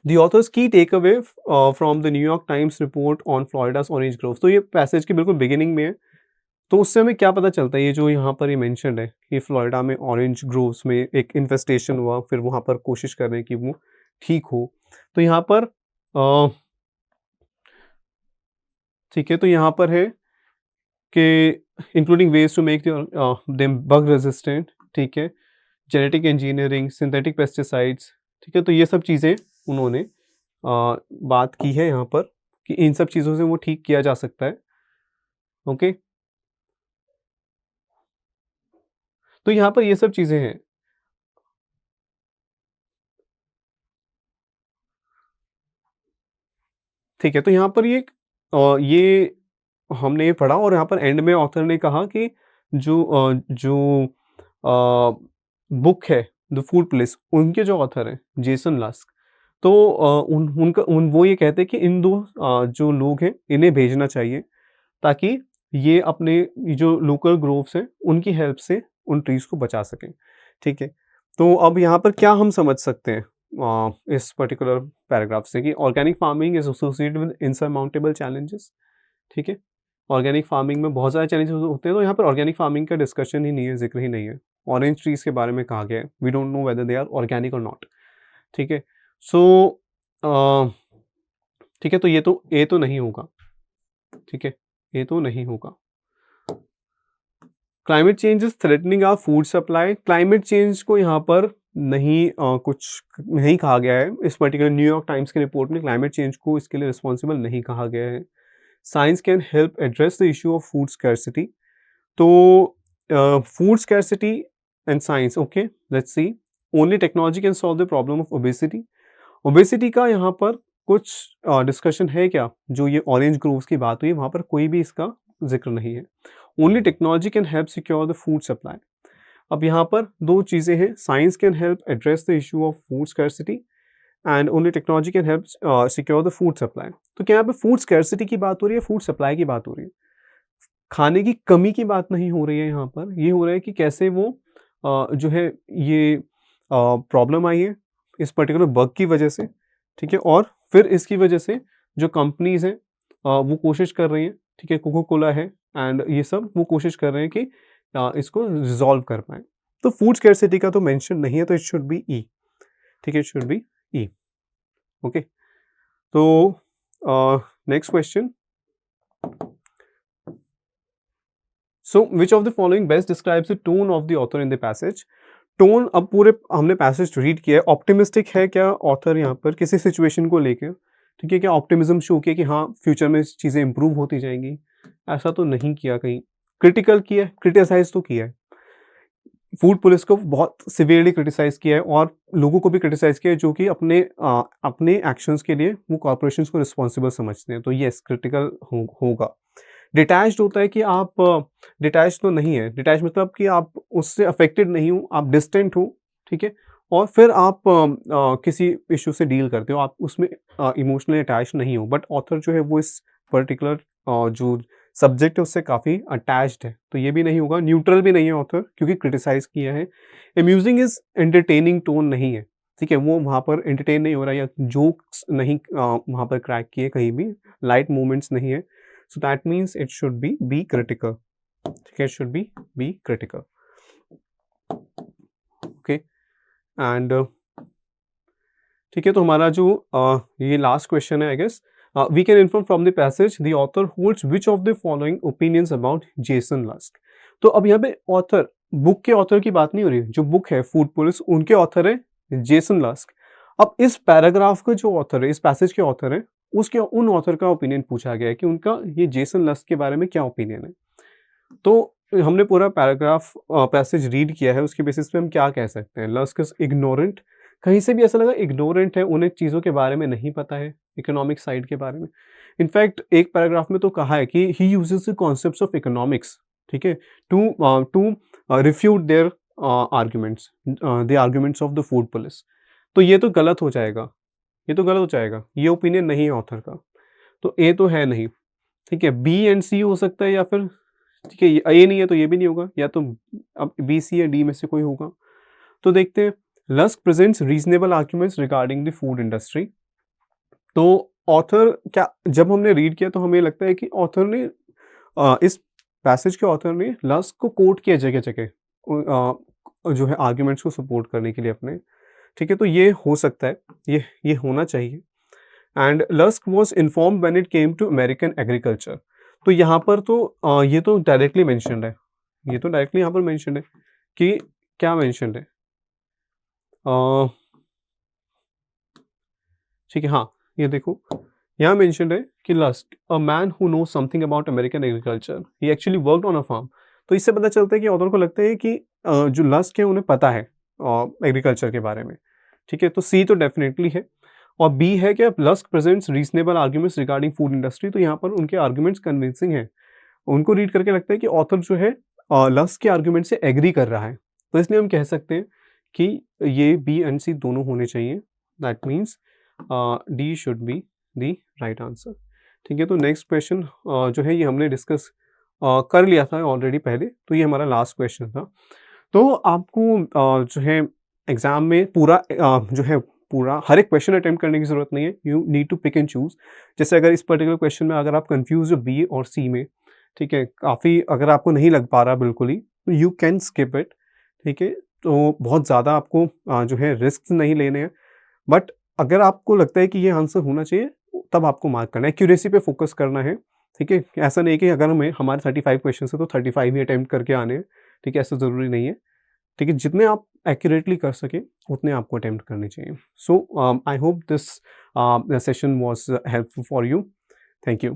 the author's key takeaway from the New York Times report on Florida's orange groves. तो ये पैसेज के बिल्कुल बिगिनिंग में है, तो उससे हमें क्या पता चलता है? ये जो यहाँ पर ये मेंशन्ड है कि फ्लोरिडा में ऑरेंज ग्रोव्स में एक इन्फेस्टेशन हुआ, फिर वहाँ पर कोशिश कर रहे हैं कि वो ठीक हो। तो यहाँ पर ठीक है, तो यहाँ पर है कि including ways to make them bug resistant, ठीक है, जेनेटिक इंजीनियरिंग, सिंथेटिक पेस्टिसाइड्स, ठीक है। तो ये सब चीज़ें उन्होंने बात की है यहाँ पर कि इन सब चीज़ों से वो ठीक किया जा सकता है। ओके, तो यहाँ पर ये सब चीज़ें हैं। ठीक है, तो यहाँ पर ये हमने ये पढ़ा और यहाँ पर एंड में ऑथर ने कहा कि जो बुक है द फूड पुलिस, उनके जो ऑथर हैं जेसन लस्क, तो वो ये कहते हैं कि इन दो जो लोग हैं इन्हें भेजना चाहिए ताकि ये अपने ये जो लोकल ग्रोव्स हैं उनकी हेल्प से उन ट्रीज को बचा सकें। ठीक है, तो अब यहाँ पर क्या हम समझ सकते हैं इस पर्टिकुलर पैराग्राफ से कि organic farming is associated with insurmountable challenges. ठीक है, ऑर्गेनिक फार्मिंग में बहुत सारे चैलेंजेस होते हैं, तो यहाँ पर ऑर्गेनिक फार्मिंग का डिस्कशन ही नहीं है, जिक्र ही नहीं है। ऑरेंज ट्रीज के बारे में कहा गया है, we don't know whether they are organic और नॉट। ठीक है, सो ठीक है, तो ये तो नहीं होगा। ठीक है, ये तो नहीं होगा। Climate change is threatening our food supply. Climate change को यहाँ पर नहीं कुछ नहीं कहा गया है इस पर्टिकुलर न्यूयॉर्क टाइम्स की रिपोर्ट में। क्लाइमेट चेंज को इसके लिए रिस्पॉन्सिबल नहीं कहा गया है। Science can help address the issue of food scarcity. तो food scarcity and science, okay let's see. Only technology can solve the problem of obesity. Obesity का यहाँ पर कुछ डिस्कशन है क्या? जो ये ऑरेंज ग्रोव्स की बात हुई वहाँ पर कोई भी इसका जिक्र नहीं है। Only technology can help secure the food supply. अब यहाँ पर दो चीज़ें हैं, science can help address the issue of food scarcity and only technology can help secure the food supply. तो क्या यहाँ पे फूड स्कैरसिटी की बात हो रही है, फूड सप्लाई की बात हो रही है? खाने की कमी की बात नहीं हो रही है यहाँ पर, ये हो रहा है कि कैसे वो जो है ये प्रॉब्लम आई है इस पर्टिकुलर बग की वजह से। ठीक है, और फिर इसकी वजह से जो कंपनीज हैं वो कोशिश कर रही हैं, ठीक है, कोको कोला है एंड ये सब वो कोशिश कर रहे हैं कि इसको रिजॉल्व कर पाए। तो फूड स्कैरसिटी का तो मेंशन नहीं है, तो इट शुड बी ई। ठीक है, it should be E. Okay, तो next question. So which of the following best describes the tone of the author in the passage. Tone, अब पूरे हमने पैसेज रीड किया है, ऑप्टिमिस्टिक है क्या ऑथर यहाँ पर किसी सिचुएशन को लेकर? ठीक है, क्या ऑप्टिमिज्म शो किया कि हाँ फ्यूचर में चीज़ें इंप्रूव होती जाएंगी? ऐसा तो नहीं किया कहीं। क्रिटिकल किया है, क्रिटिसाइज तो किया है, फूड पुलिस को बहुत सिवियरली क्रिटिसाइज किया है और लोगों को भी क्रिटिसाइज किया है जो कि अपने एक्शंस के लिए वो कॉर्पोरेशंस को रिस्पॉन्सिबल समझते हैं। तो येस, क्रिटिकल होगा। डिटैच्ड होता है कि आप डिटैच तो नहीं है, डिटैच मतलब कि आप उससे अफेक्टेड नहीं हो, आप डिस्टेंट हो। ठीक है, और फिर आप किसी इशू से डील करते हो, आप उसमें इमोशनली अटैच नहीं हो। बट ऑथर जो है वो इस पर्टिकुलर जो सब्जेक्ट है उससे काफ़ी अटैच्ड है, तो ये भी नहीं होगा। न्यूट्रल भी नहीं है ऑथर क्योंकि क्रिटिसाइज किया है। अम्यूजिंग इज एंटरटेनिंग टोन नहीं है। ठीक है, वो वहाँ पर एंटरटेन नहीं हो रहा है या जोक्स नहीं वहाँ पर क्रैक किए कहीं भी, लाइट मोमेंट्स नहीं है। So that means it should be critical. Okay, it should be critical. Okay, and ठीक है, तो हमारा जो ये लास्ट क्वेश्चन है, I guess we can inform from the passage the author holds which of the following opinions about Jason Lusk. तो अब यहाँ पे ऑथर, बुक के ऑथर की बात नहीं हो रही है, जो बुक है फूड पुलिस उनके ऑथर है जेसन लस्क। अब इस पैराग्राफ के जो ऑथर है, इस पैसेज के ऑथर है, उसके उन ऑथर का ओपिनियन पूछा गया है कि उनका ये जेसन लस्क के बारे में क्या ओपिनियन है। तो हमने पूरा पैराग्राफ पैसेज रीड किया है, उसके बेसिस पे हम क्या कह सकते हैं? लस्क इज इग्नोरेंट। कहीं से भी ऐसा लगा इग्नोरेंट है, उन्हें चीज़ों के बारे में नहीं पता है, इकोनॉमिक साइड के बारे में। इनफैक्ट एक पैराग्राफ में तो कहा है कि he uses the concepts of economics, ठीक है, to refute their arguments, the arguments of the food police. तो ये तो गलत हो जाएगा, ये तो गलत हो जाएगा, ये ओपिनियन नहीं है ऑथर का, तो ए तो है नहीं। ठीक है, बी एंड सी हो सकता है या फिर, ठीक है, ये नहीं है तो ये भी नहीं होगा, या तो अब बी सी या डी में से कोई होगा। तो देखते हैं, Lusk presents reasonable arguments regarding the food industry. तो ऑथर क्या, जब हमने रीड किया तो हमें लगता है कि ऑथर ने इस पैसेज के ऑथर ने लस्क को कोट किया जगह जगह जो है आर्ग्यूमेंट्स को सपोर्ट करने के लिए अपने। ठीक है, तो ये हो सकता है, ये होना चाहिए। And Lusk was inform when it came to American agriculture. तो यहाँ पर तो ये तो डायरेक्टली मेंशन्ड है, ये तो डायरेक्टली यहाँ पर मेंशन्ड है कि क्या मेंशन्ड है, ठीक है, हाँ, ये देखो यहाँ मेंशन्ड है कि Lusk a man who knows something about American agriculture, he actually worked on a farm. तो इससे पता चलता है कि ऑथर को लगता है कि जो लस्क है उन्हें पता है एग्रीकल्चर के बारे में, ठीक है, तो सी तो डेफिनेटली है। और बी है कि Lusk presents reasonable arguments regarding food industry, तो यहाँ पर उनके आर्ग्यूमेंट्स कन्विंसिंग है, उनको रीड करके लगता है कि ऑथर जो है लस्क के आर्ग्यूमेंट से एग्री कर रहा है, तो इसलिए हम कह सकते हैं कि ये बी एंड सी दोनों होने चाहिए, that means D should be the right answer. ठीक है, तो नेक्स्ट क्वेश्चन जो है ये हमने डिस्कस कर लिया था ऑलरेडी पहले, तो ये हमारा लास्ट क्वेश्चन था। तो आपको जो है एग्जाम में पूरा जो है पूरा हर एक क्वेश्चन अटेम्प्ट करने की जरूरत नहीं है, you need to pick and choose. जैसे अगर इस पर्टिकुलर क्वेश्चन में अगर आप कंफ्यूज हो बी और सी में, ठीक है, काफ़ी अगर आपको नहीं लग पा रहा बिल्कुल ही, तो यू कैन स्किप इट, ठीक है, तो बहुत ज़्यादा आपको जो है रिस्क नहीं लेने हैं, बट अगर आपको लगता है कि ये आंसर होना चाहिए तब आपको मार्क करना है, एक्यूरेसी पे फोकस करना है, ठीक है, ऐसा नहीं कि अगर हमें हमारे 35 क्वेश्चन है तो 35 ही अटेम्प्ट करके आने हैं, ठीक है, ऐसा ज़रूरी नहीं है, ठीक है, जितने आप एक्यूरेटली कर सकें उतने आपको अटेम्प्ट करने चाहिए। So I hope this session was helpful for you, thank you.